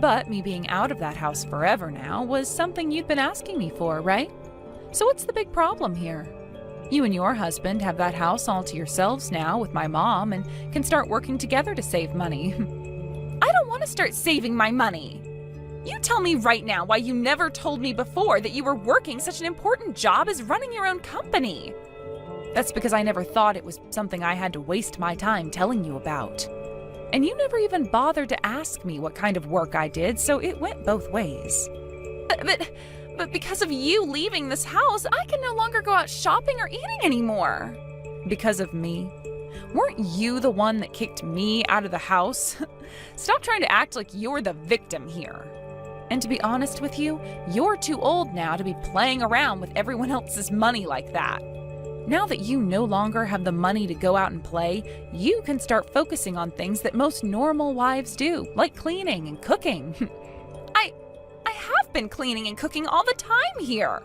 But me being out of that house forever now was something you'd been asking me for, right? So what's the big problem here? You and your husband have that house all to yourselves now with my mom and can start working together to save money. I don't want to start saving my money. You tell me right now why you never told me before that you were working such an important job as running your own company. That's because I never thought it was something I had to waste my time telling you about. And you never even bothered to ask me what kind of work I did, so it went both ways. But because of you leaving this house, I can no longer go out shopping or eating anymore. Because of me? Weren't you the one that kicked me out of the house? Stop trying to act like you're the victim here. And to be honest with you, you're too old now to be playing around with everyone else's money like that. Now that you no longer have the money to go out and play, you can start focusing on things that most normal wives do, like cleaning and cooking. I have been cleaning and cooking all the time here.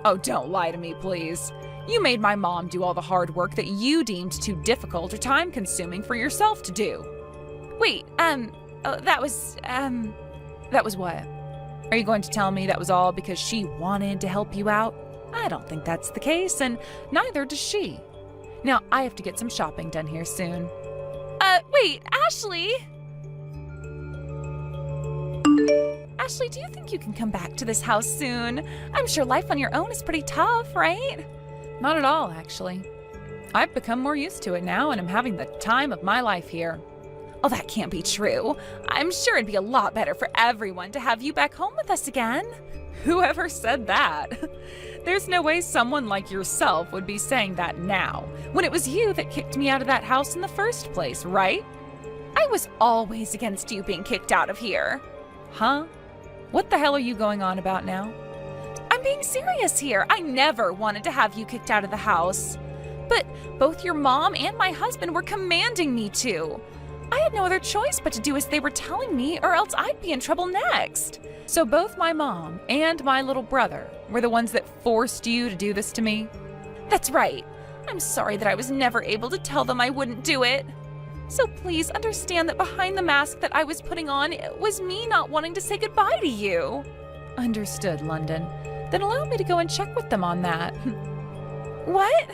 Oh, don't lie to me, please. You made my mom do all the hard work that you deemed too difficult or time-consuming for yourself to do. Wait, that was what? Are you going to tell me that was all because she wanted to help you out? I don't think that's the case, and neither does she. Now, I have to get some shopping done here soon. Wait, Ashley! Ashley, do you think you can come back to this house soon? I'm sure life on your own is pretty tough, right? Not at all, actually. I've become more used to it now, and I'm having the time of my life here. Oh, that can't be true. I'm sure it'd be a lot better for everyone to have you back home with us again. Whoever said that? There's no way someone like yourself would be saying that now, when it was you that kicked me out of that house in the first place, right? I was always against you being kicked out of here. Huh? What the hell are you going on about now? I'm being serious here. I never wanted to have you kicked out of the house. But both your mom and my husband were commanding me to. I had no other choice but to do as they were telling me, or else I'd be in trouble next. So both my mom and my little brother were the ones that forced you to do this to me? That's right. I'm sorry that I was never able to tell them I wouldn't do it. So please understand that behind the mask that I was putting on, it was me not wanting to say goodbye to you. Understood, London. Then allow me to go and check with them on that. What?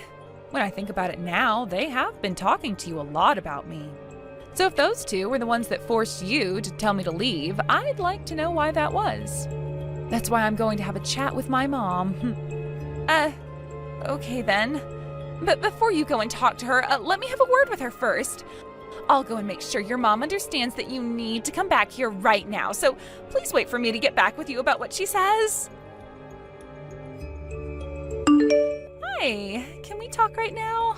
When I think about it now, they have been talking to you a lot about me. So if those two were the ones that forced you to tell me to leave, I'd like to know why that was. That's why I'm going to have a chat with my mom. Okay then. But before you go and talk to her, let me have a word with her first. I'll go and make sure your mom understands that you need to come back here right now. So please wait for me to get back with you about what she says. Hi, can we talk right now?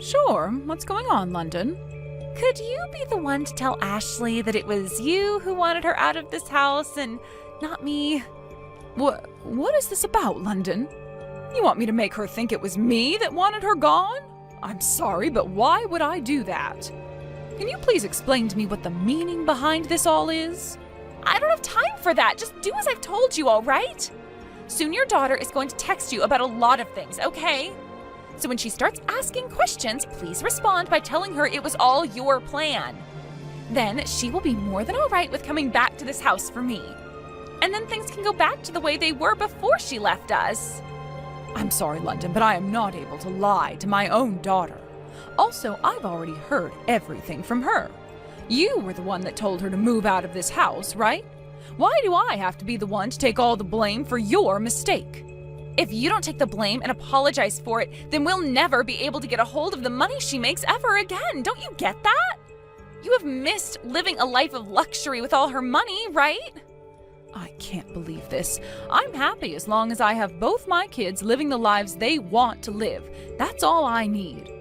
Sure. What's going on, London? Could you be the one to tell Ashley that it was you who wanted her out of this house and not me? What is this about, London? You want me to make her think it was me that wanted her gone? I'm sorry, but why would I do that? Can you please explain to me what the meaning behind this all is? I don't have time for that. Just do as I've told you, all right? Soon your daughter is going to text you about a lot of things, okay? So when she starts asking questions, please respond by telling her it was all your plan. Then she will be more than all right with coming back to this house for me. And then things can go back to the way they were before she left us. I'm sorry, London, but I am not able to lie to my own daughter. Also, I've already heard everything from her. You were the one that told her to move out of this house, right? Why do I have to be the one to take all the blame for your mistake? If you don't take the blame and apologize for it, then we'll never be able to get a hold of the money she makes ever again. Don't you get that? You have missed living a life of luxury with all her money, right? I can't believe this. I'm happy as long as I have both my kids living the lives they want to live. That's all I need.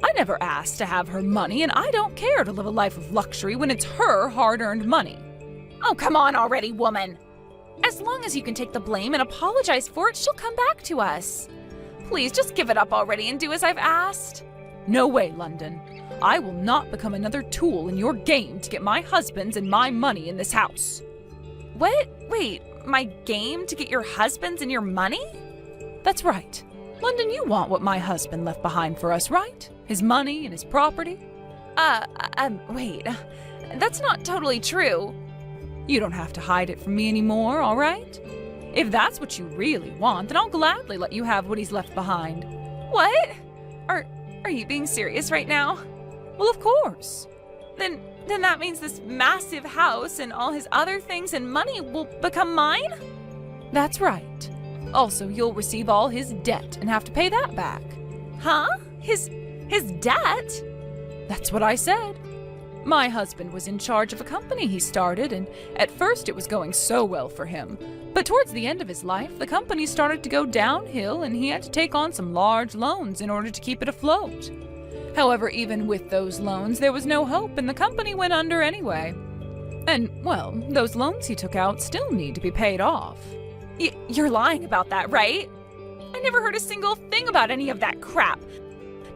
I never asked to have her money, and I don't care to live a life of luxury when it's her hard-earned money. Oh, come on already, woman. As long as you can take the blame and apologize for it, she'll come back to us. Please, just give it up already and do as I've asked. No way, London. I will not become another tool in your game to get my husband's and my money in this house. What? Wait, my game to get your husband's and your money? That's right. London, you want what my husband left behind for us, right? His money and his property? Wait. That's not totally true. You don't have to hide it from me anymore, all right? If that's what you really want, then I'll gladly let you have what he's left behind. What? Are you being serious right now? Well, of course. Then that means this massive house and all his other things and money will become mine? That's right. Also, you'll receive all his debt and have to pay that back. Huh? His debt? That's what I said. My husband was in charge of a company he started, and at first it was going so well for him. But towards the end of his life, the company started to go downhill, and he had to take on some large loans in order to keep it afloat. However, even with those loans, there was no hope, and the company went under anyway. And, well, those loans he took out still need to be paid off. You're lying about that, right? I never heard a single thing about any of that crap.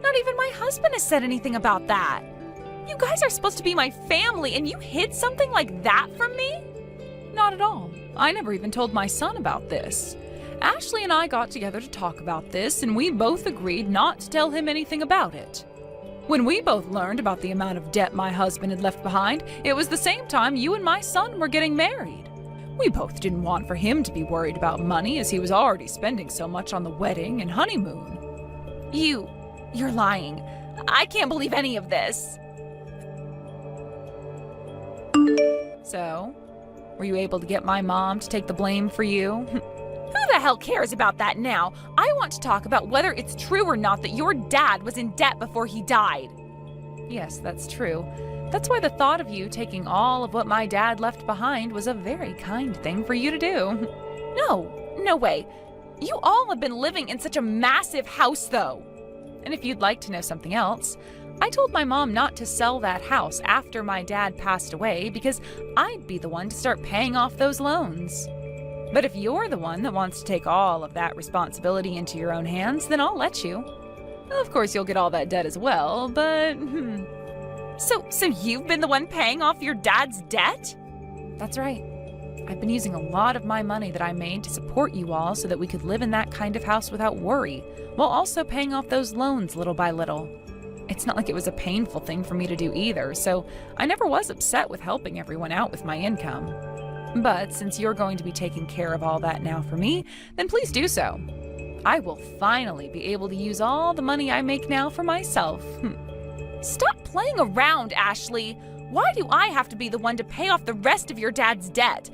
Not even my husband has said anything about that. You guys are supposed to be my family, and you hid something like that from me? Not at all. I never even told my son about this. Ashley and I got together to talk about this, and we both agreed not to tell him anything about it. When we both learned about the amount of debt my husband had left behind, it was the same time you and my son were getting married. We both didn't want for him to be worried about money, as he was already spending so much on the wedding and honeymoon. You're lying. I can't believe any of this. So, were you able to get my mom to take the blame for you? Who the hell cares about that now? I want to talk about whether it's true or not that your dad was in debt before he died. Yes, that's true. That's why the thought of you taking all of what my dad left behind was a very kind thing for you to do. No way. You all have been living in such a massive house, though. And if you'd like to know something else, I told my mom not to sell that house after my dad passed away because I'd be the one to start paying off those loans. But if you're the one that wants to take all of that responsibility into your own hands, then I'll let you. Of course, you'll get all that debt as well, but So you've been the one paying off your dad's debt? That's right. I've been using a lot of my money that I made to support you all so that we could live in that kind of house without worry, while also paying off those loans little by little. It's not like it was a painful thing for me to do either, so I never was upset with helping everyone out with my income. But since you're going to be taking care of all that now for me, then please do so. I will finally be able to use all the money I make now for myself. Stop playing around, Ashley. Why do I have to be the one to pay off the rest of your dad's debt?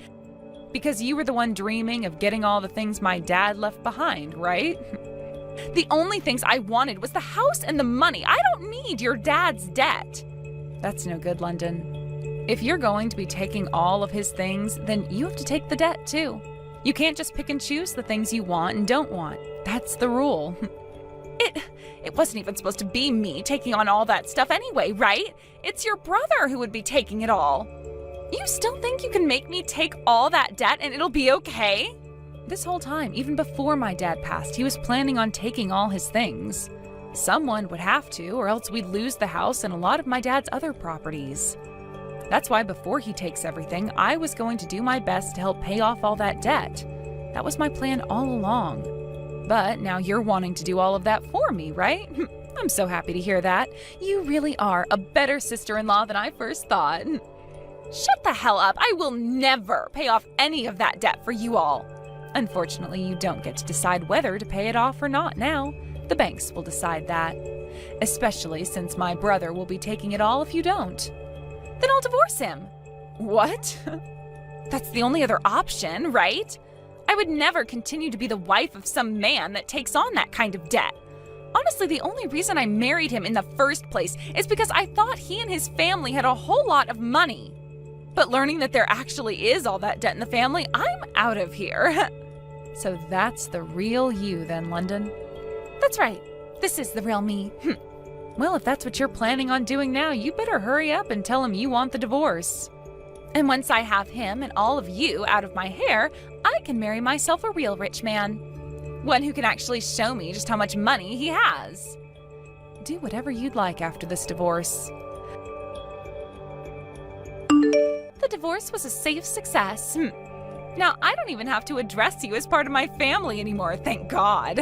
Because you were the one dreaming of getting all the things my dad left behind, right? The only things I wanted was the house and the money. I don't need your dad's debt. That's no good, London. If you're going to be taking all of his things, then you have to take the debt too. You can't just pick and choose the things you want and don't want. That's the rule. It wasn't even supposed to be me taking on all that stuff anyway, right? It's your brother who would be taking it all. You still think you can make me take all that debt and it'll be okay? This whole time, even before my dad passed, he was planning on taking all his things. Someone would have to, or else we'd lose the house and a lot of my dad's other properties. That's why before he takes everything, I was going to do my best to help pay off all that debt. That was my plan all along. But now you're wanting to do all of that for me, right? I'm so happy to hear that. You really are a better sister-in-law than I first thought. Shut the hell up. I will never pay off any of that debt for you all. Unfortunately, you don't get to decide whether to pay it off or not now. The banks will decide that. Especially since my brother will be taking it all if you don't. Then I'll divorce him. What? That's the only other option, right? I would never continue to be the wife of some man that takes on that kind of debt. Honestly, the only reason I married him in the first place is because I thought he and his family had a whole lot of money. But learning that there actually is all that debt in the family, I'm out of here. So that's the real you then, London? That's right. This is the real me. Well, if that's what you're planning on doing now, you better hurry up and tell him you want the divorce. And once I have him and all of you out of my hair, I can marry myself a real rich man. One who can actually show me just how much money he has. Do whatever you'd like after this divorce. The divorce was a safe success. Now, I don't even have to address you as part of my family anymore, thank God.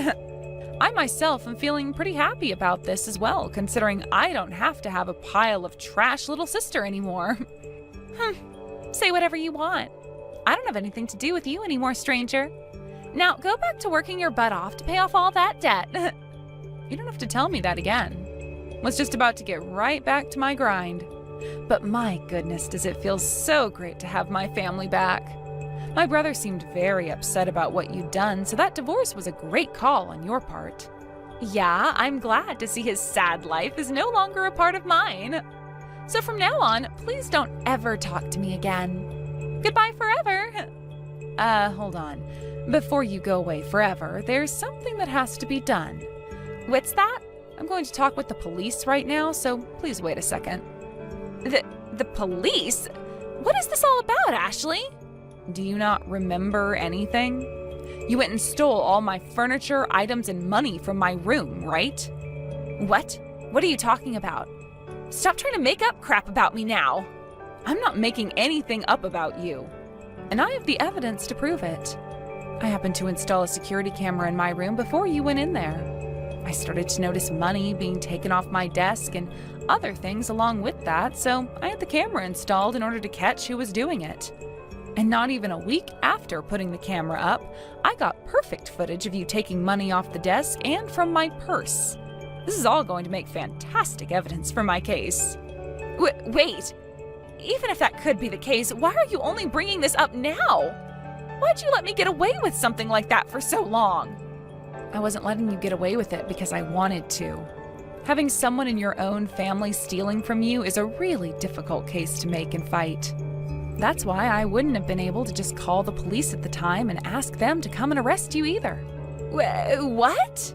I myself am feeling pretty happy about this as well, considering I don't have to have a pile of trash little sister anymore. Say whatever you want. I don't have anything to do with you anymore, stranger. Now, go back to working your butt off to pay off all that debt. You don't have to tell me that again. Was just about to get right back to my grind. But my goodness, does it feel so great to have my family back. My brother seemed very upset about what you'd done, so that divorce was a great call on your part. Yeah, I'm glad to see his sad life is no longer a part of mine. So from now on, please don't ever talk to me again. Goodbye forever. Hold on. Before you go away forever, there's something that has to be done. What's that? I'm going to talk with the police right now, so please wait a second. The police? What is this all about, Ashley? Do you not remember anything? You went and stole all my furniture, items, and money from my room, right? What? What are you talking about? Stop trying to make up crap about me now. I'm not making anything up about you. And I have the evidence to prove it. I happened to install a security camera in my room before you went in there. I started to notice money being taken off my desk and other things along with that, so I had the camera installed in order to catch who was doing it. And not even a week after putting the camera up, I got perfect footage of you taking money off the desk and from my purse. This is all going to make fantastic evidence for my case. Wait, even if that could be the case, why are you only bringing this up now? Why'd you let me get away with something like that for so long? I wasn't letting you get away with it because I wanted to. Having someone in your own family stealing from you is a really difficult case to make and fight. That's why I wouldn't have been able to just call the police at the time and ask them to come and arrest you either. What?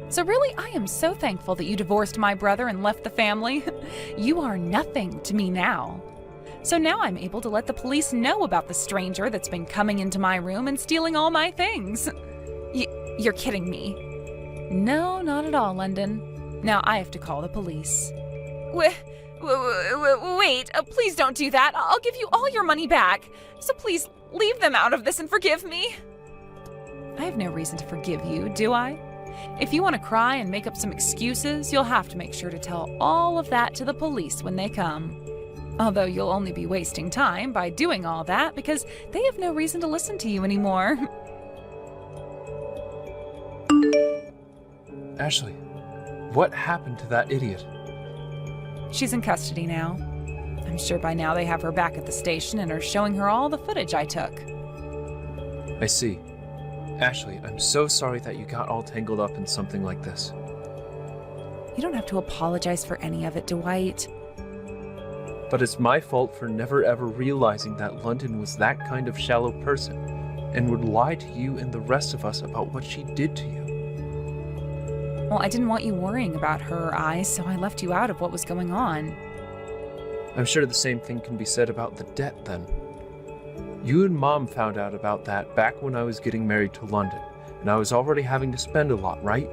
So really, I am so thankful that you divorced my brother and left the family. You are nothing to me now. So now I'm able to let the police know about the stranger that's been coming into my room and stealing all my things. You're kidding me. No, not at all, London. Now I have to call the police. Wait, please don't do that. I'll give you all your money back. So please leave them out of this and forgive me. I have no reason to forgive you, do I? If you want to cry and make up some excuses, you'll have to make sure to tell all of that to the police when they come. Although you'll only be wasting time by doing all that because they have no reason to listen to you anymore. Ashley, what happened to that idiot? She's in custody now. I'm sure by now they have her back at the station and are showing her all the footage I took. I see. Ashley, I'm so sorry that you got all tangled up in something like this. You don't have to apologize for any of it, Dwight. But it's my fault for never ever realizing that London was that kind of shallow person and would lie to you and the rest of us about what she did to you. Well, I didn't want you worrying about her eyes, so I left you out of what was going on. I'm sure the same thing can be said about the debt then. You and Mom found out about that back when I was getting married to London, and I was already having to spend a lot, right?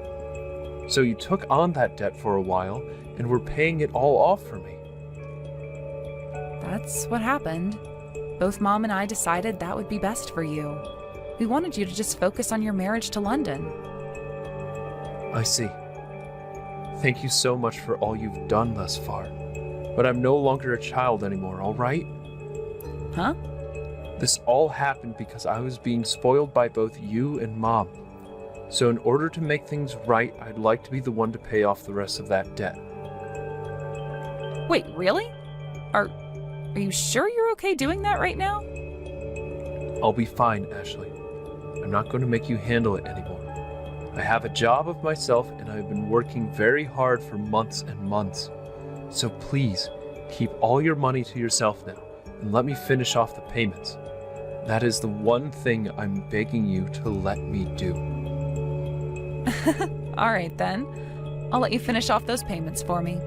So you took on that debt for a while and were paying it all off for me. That's what happened. Both Mom and I decided that would be best for you. We wanted you to just focus on your marriage to London. I see. Thank you so much for all you've done thus far. But I'm no longer a child anymore, all right? Huh? This all happened because I was being spoiled by both you and Mom. So in order to make things right, I'd like to be the one to pay off the rest of that debt. Wait, really? Are you sure you're okay doing that right now? I'll be fine, Ashley. I'm not going to make you handle it anymore. I have a job of myself and I've been working very hard for months and months. So please, keep all your money to yourself now and let me finish off the payments. That is the one thing I'm begging you to let me do. All right then. I'll let you finish off those payments for me.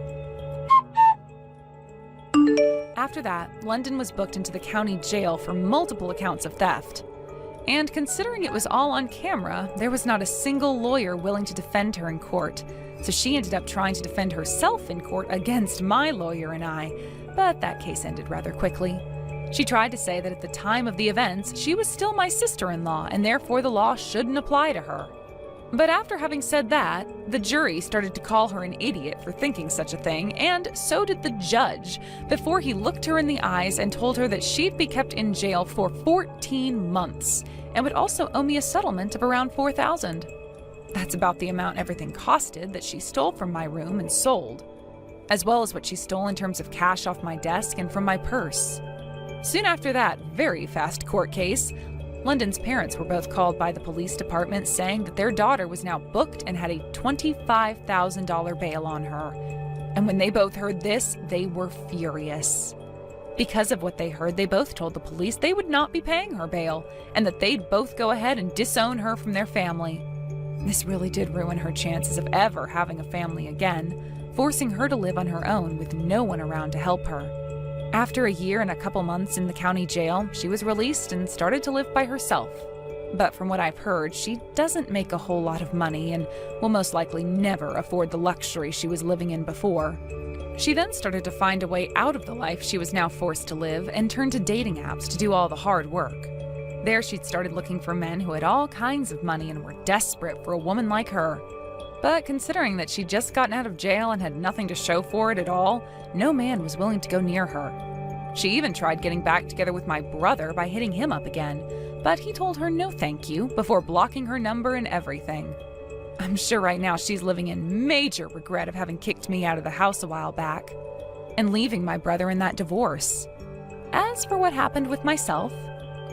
After that, London was booked into the county jail for multiple accounts of theft. And considering it was all on camera, there was not a single lawyer willing to defend her in court. So she ended up trying to defend herself in court against my lawyer and I, but that case ended rather quickly. She tried to say that at the time of the events, she was still my sister-in-law and therefore the law shouldn't apply to her. But after having said that, the jury started to call her an idiot for thinking such a thing, and so did the judge, before he looked her in the eyes and told her that she'd be kept in jail for 14 months and would also owe me a settlement of around $4,000. That's about the amount everything costed that she stole from my room and sold, as well as what she stole in terms of cash off my desk and from my purse. Soon after that very fast court case, London's parents were both called by the police department saying that their daughter was now booked and had a $25,000 bail on her. And when they both heard this, they were furious. Because of what they heard, they both told the police they would not be paying her bail and that they'd both go ahead and disown her from their family. This really did ruin her chances of ever having a family again, forcing her to live on her own with no one around to help her. After a year and a couple months in the county jail, she was released and started to live by herself. But from what I've heard, she doesn't make a whole lot of money and will most likely never afford the luxury she was living in before. She then started to find a way out of the life she was now forced to live and turned to dating apps to do all the hard work. There she'd started looking for men who had all kinds of money and were desperate for a woman like her. But considering that she'd just gotten out of jail and had nothing to show for it at all, no man was willing to go near her. She even tried getting back together with my brother by hitting him up again, but he told her no thank you before blocking her number and everything. I'm sure right now she's living in major regret of having kicked me out of the house a while back and leaving my brother in that divorce. As for what happened with myself,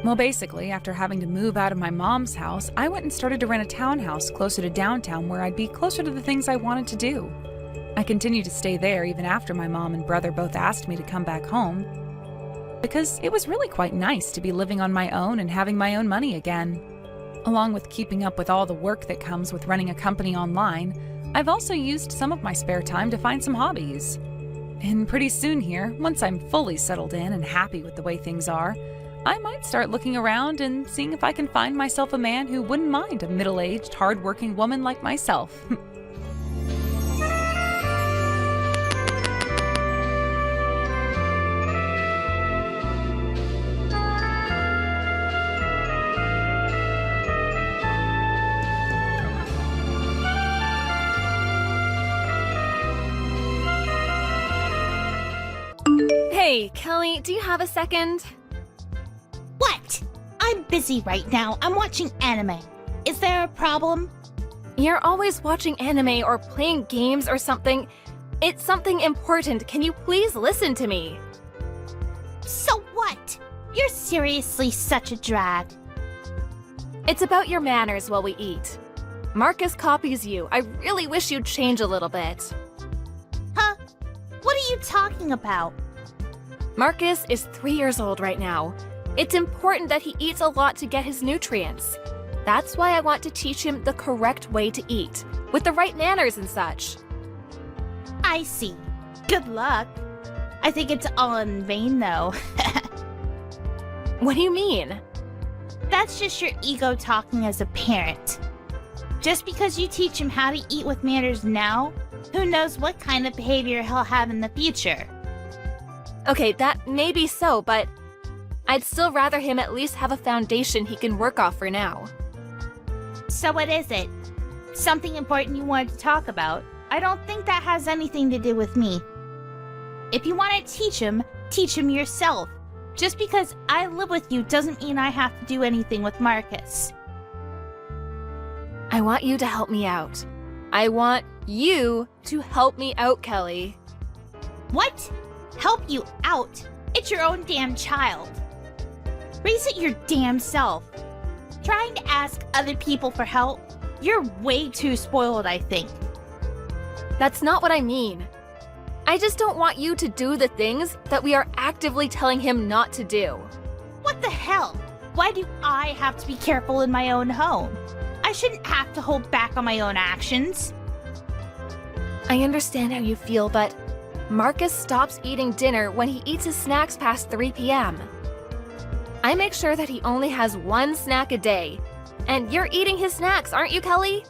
well, basically, after having to move out of my mom's house, I went and started to rent a townhouse closer to downtown where I'd be closer to the things I wanted to do. I continued to stay there even after my mom and brother both asked me to come back home, because it was really quite nice to be living on my own and having my own money again. Along with keeping up with all the work that comes with running a company online, I've also used some of my spare time to find some hobbies. And pretty soon here, once I'm fully settled in and happy with the way things are, I might start looking around and seeing if I can find myself a man who wouldn't mind a middle-aged, hard-working woman like myself. Hey, Kelly, do you have a second? What? I'm busy right now. I'm watching anime. Is there a problem? You're always watching anime or playing games or something. It's something important. Can you please listen to me? So what? You're seriously such a drag. It's about your manners while we eat. Marcus copies you. I really wish you'd change a little bit. Huh? What are you talking about? Marcus is 3 years old right now. It's important that he eats a lot to get his nutrients. That's why I want to teach him the correct way to eat, with the right manners and such. I see. Good luck. I think it's all in vain, though. What do you mean? That's just your ego talking as a parent. Just because you teach him how to eat with manners now, who knows what kind of behavior he'll have in the future. Okay, that may be so, but I'd still rather him at least have a foundation he can work off for now. So what is it? Something important you wanted to talk about? I don't think that has anything to do with me. If you want to teach him yourself. Just because I live with you doesn't mean I have to do anything with Marcus. I want you to help me out. I want you to help me out, Kelly. What? Help you out? It's your own damn child. Raise it your damn self. Trying to ask other people for help? You're way too spoiled, I think. That's not what I mean. I just don't want you to do the things that we are actively telling him not to do. What the hell? Why do I have to be careful in my own home? I shouldn't have to hold back on my own actions. I understand how you feel, but Marcus stops eating dinner when he eats his snacks past 3 p.m. I make sure that he only has 1 snack a day. And you're eating his snacks, aren't you, Kelly?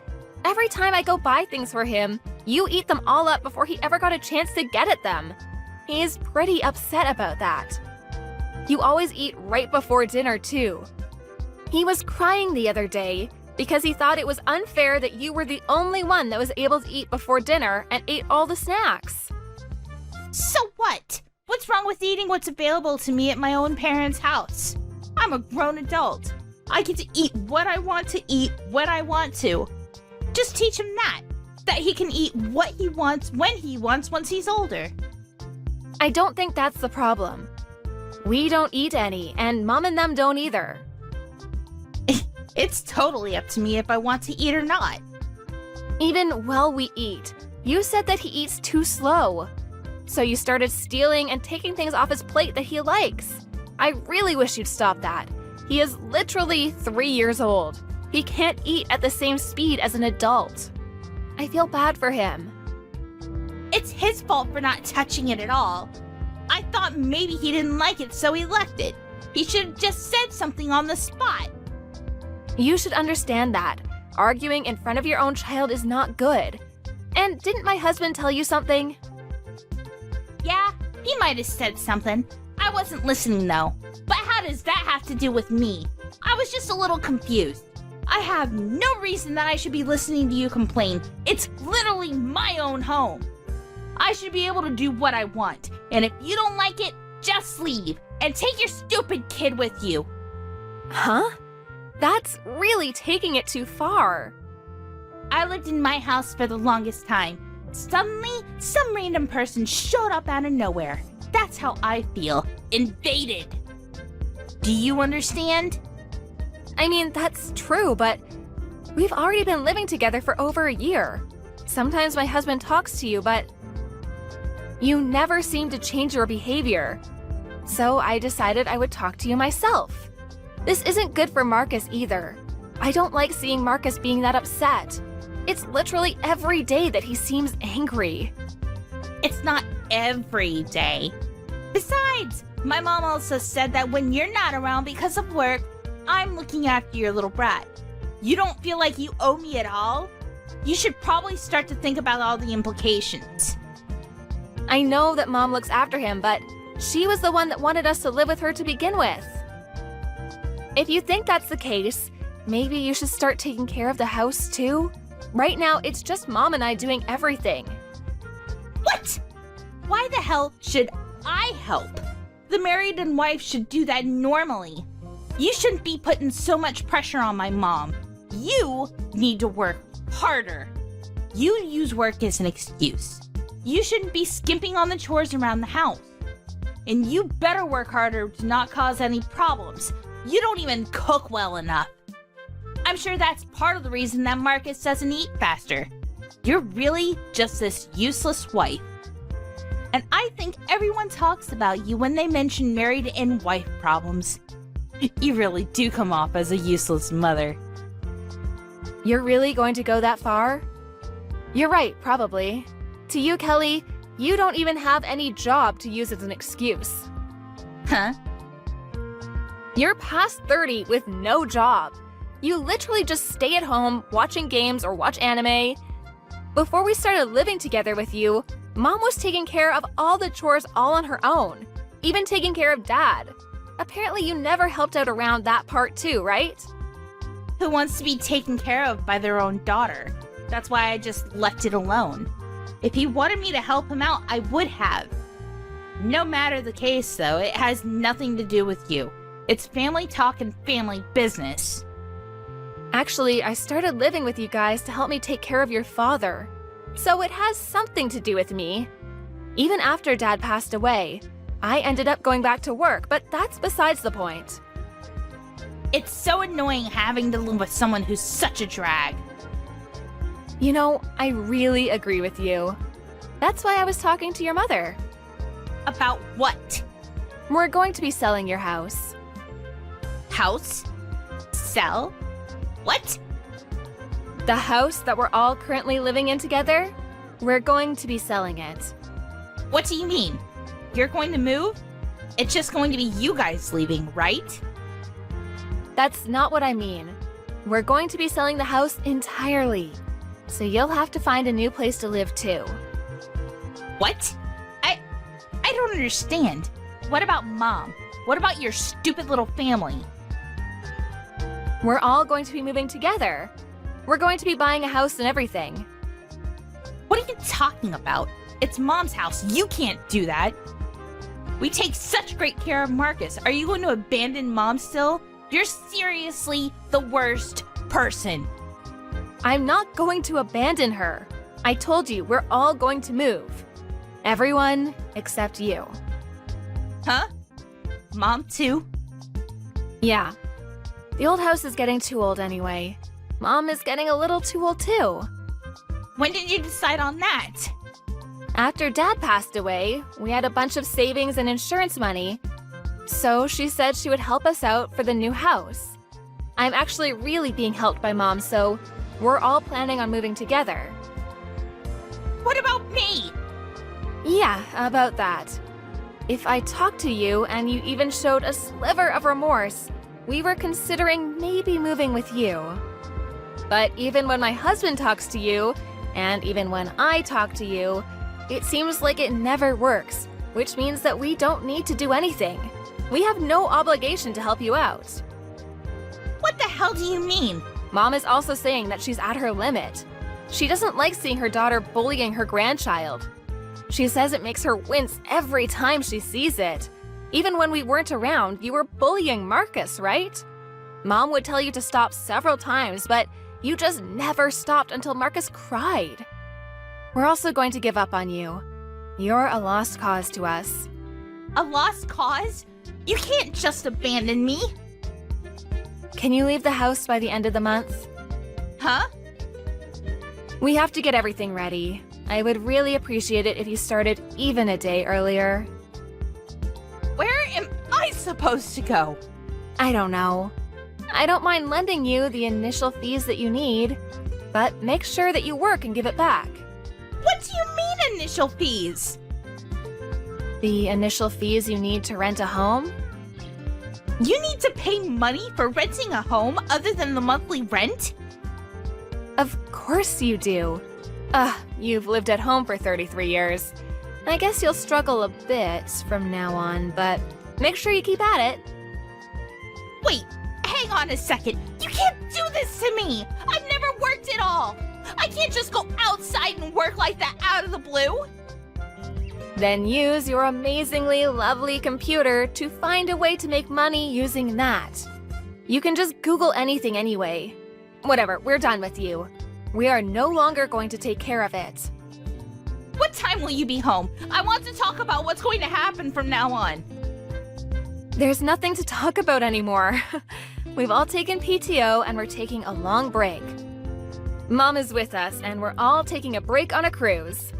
Every time I go buy things for him, you eat them all up before he ever got a chance to get at them. He is pretty upset about that. You always eat right before dinner, too. He was crying the other day because he thought it was unfair that you were the only one that was able to eat before dinner and ate all the snacks. So what? What's wrong with eating what's available to me at my own parents' house? I'm a grown adult. I get to eat what I want to eat when I want to. Just teach him that he can eat what he wants when he wants once he's older. I don't think that's the problem. We don't eat any, and Mom and them don't either. It's totally up to me if I want to eat or not. Even while we eat, you said that he eats too slow. So you started stealing and taking things off his plate that he likes. I really wish you'd stop that. He is literally 3 years old. He can't eat at the same speed as an adult. I feel bad for him. It's his fault for not touching it at all. I thought maybe he didn't like it, so he left it. He should have just said something on the spot. You should understand that. Arguing in front of your own child is not good. And didn't my husband tell you something? Yeah, he might have said something. I wasn't listening though. But how does that have to do with me? I was just a little confused. I have no reason that I should be listening to you complain. It's literally my own home. I should be able to do what I want. And if you don't like it, just leave. And take your stupid kid with you. Huh? That's really taking it too far. I lived in my house for the longest time. Suddenly, some random person showed up out of nowhere. That's how I feel. Invaded. Do you understand? I mean, that's true, but we've already been living together for over a year. Sometimes my husband talks to you, but you never seem to change your behavior. So I decided I would talk to you myself. This isn't good for Marcus either. I don't like seeing Marcus being that upset. It's literally every day that he seems angry. It's not every day. Besides, my mom also said that when you're not around because of work, I'm looking after your little brat. You don't feel like you owe me at all? You should probably start to think about all the implications. I know that Mom looks after him, but she was the one that wanted us to live with her to begin with. If you think that's the case, maybe you should start taking care of the house too? Right now, it's just Mom and I doing everything. What? Why the hell should I help? The married and wife should do that normally. You shouldn't be putting so much pressure on my mom. You need to work harder. You use work as an excuse. You shouldn't be skimping on the chores around the house. And you better work harder to not cause any problems. You don't even cook well enough. I'm sure that's part of the reason that Marcus doesn't eat faster. You're really just this useless wife. And I think everyone talks about you when they mention married and wife problems. You really do come off as a useless mother. You're really going to go that far? You're right, probably. To you, Kelly, you don't even have any job to use as an excuse. Huh? You're past 30 with no job. You literally just stay at home watching games or watch anime. Before we started living together with you, Mom was taking care of all the chores all on her own, even taking care of Dad. Apparently you never helped out around that part too, right? Who wants to be taken care of by their own daughter? That's why I just left it alone. If he wanted me to help him out, I would have. No matter the case, though, it has nothing to do with you. It's family talk and family business. Actually, I started living with you guys to help me take care of your father. So it has something to do with me. Even after Dad passed away, I ended up going back to work, but that's besides the point. It's so annoying having to live with someone who's such a drag. You know, I really agree with you. That's why I was talking to your mother. About what? We're going to be selling your house. House? Sell? What? The house that we're all currently living in together? We're going to be selling it. What do you mean? You're going to move? It's just going to be you guys leaving, right? That's not what I mean. We're going to be selling the house entirely. So you'll have to find a new place to live too. What? I don't understand. What about Mom? What about your stupid little family? We're all going to be moving together. We're going to be buying a house and everything. What are you talking about? It's Mom's house. You can't do that. We take such great care of Marcus. Are you going to abandon Mom still? You're seriously the worst person. I'm not going to abandon her. I told you, we're all going to move. Everyone except you. Huh? Mom too? Yeah. The old house is getting too old anyway. Mom is getting a little too old too. When did you decide on that? After Dad passed away, we had a bunch of savings and insurance money. So she said she would help us out for the new house. I'm actually really being helped by Mom, so we're all planning on moving together. What about me? Yeah, about that. If I talked to you and you even showed a sliver of remorse, we were considering maybe moving with you. But even when my husband talks to you, and even when I talk to you, it seems like it never works, which means that we don't need to do anything. We have no obligation to help you out. What the hell do you mean? Mom is also saying that she's at her limit. She doesn't like seeing her daughter bullying her grandchild. She says it makes her wince every time she sees it. Even when we weren't around, you were bullying Marcus, right? Mom would tell you to stop several times, but you just never stopped until Marcus cried. We're also going to give up on you. You're a lost cause to us. A lost cause? You can't just abandon me. Can you leave the house by the end of the month? Huh? We have to get everything ready. I would really appreciate it if you started even a day earlier. Where am I supposed to go? I don't know. I don't mind lending you the initial fees that you need, but make sure that you work and give it back. What do you mean initial fees? The initial fees you need to rent a home? You need to pay money for renting a home other than the monthly rent? Of course you do. You've lived at home for 33 years. I guess you'll struggle a bit from now on, but make sure you keep at it. Wait, hang on a second. You can't do this to me. I've never worked at all. I can't just go outside and work like that out of the blue. Then use your amazingly lovely computer to find a way to make money using that. You can just Google anything anyway. Whatever, we're done with you. We are no longer going to take care of it. What time will you be home? I want to talk about what's going to happen from now on. There's nothing to talk about anymore. We've all taken PTO and we're taking a long break. Mom is with us and we're all taking a break on a cruise.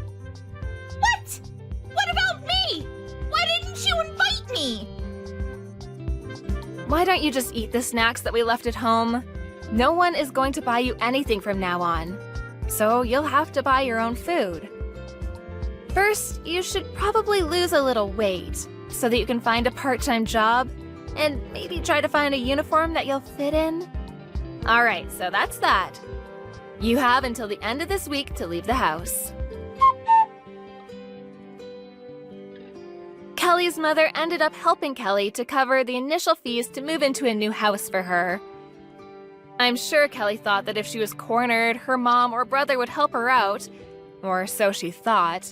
What? What about me? Why didn't you invite me? Why don't you just eat the snacks that we left at home? No one is going to buy you anything from now on, so you'll have to buy your own food. First, you should probably lose a little weight so that you can find a part-time job and maybe try to find a uniform that you'll fit in. Alright, so that's that. You have until the end of this week to leave the house. Kelly's mother ended up helping Kelly to cover the initial fees to move into a new house for her. I'm sure Kelly thought that if she was cornered, her mom or brother would help her out, or so she thought.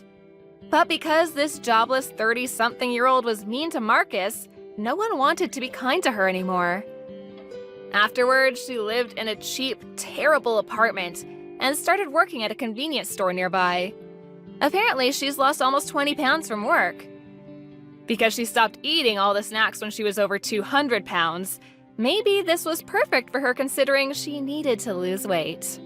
But because this jobless 30-something-year-old was mean to Marcus, no one wanted to be kind to her anymore. Afterwards, she lived in a cheap, terrible apartment and started working at a convenience store nearby. Apparently, she's lost almost 20 pounds from work. Because she stopped eating all the snacks when she was over 200 pounds, maybe this was perfect for her considering she needed to lose weight.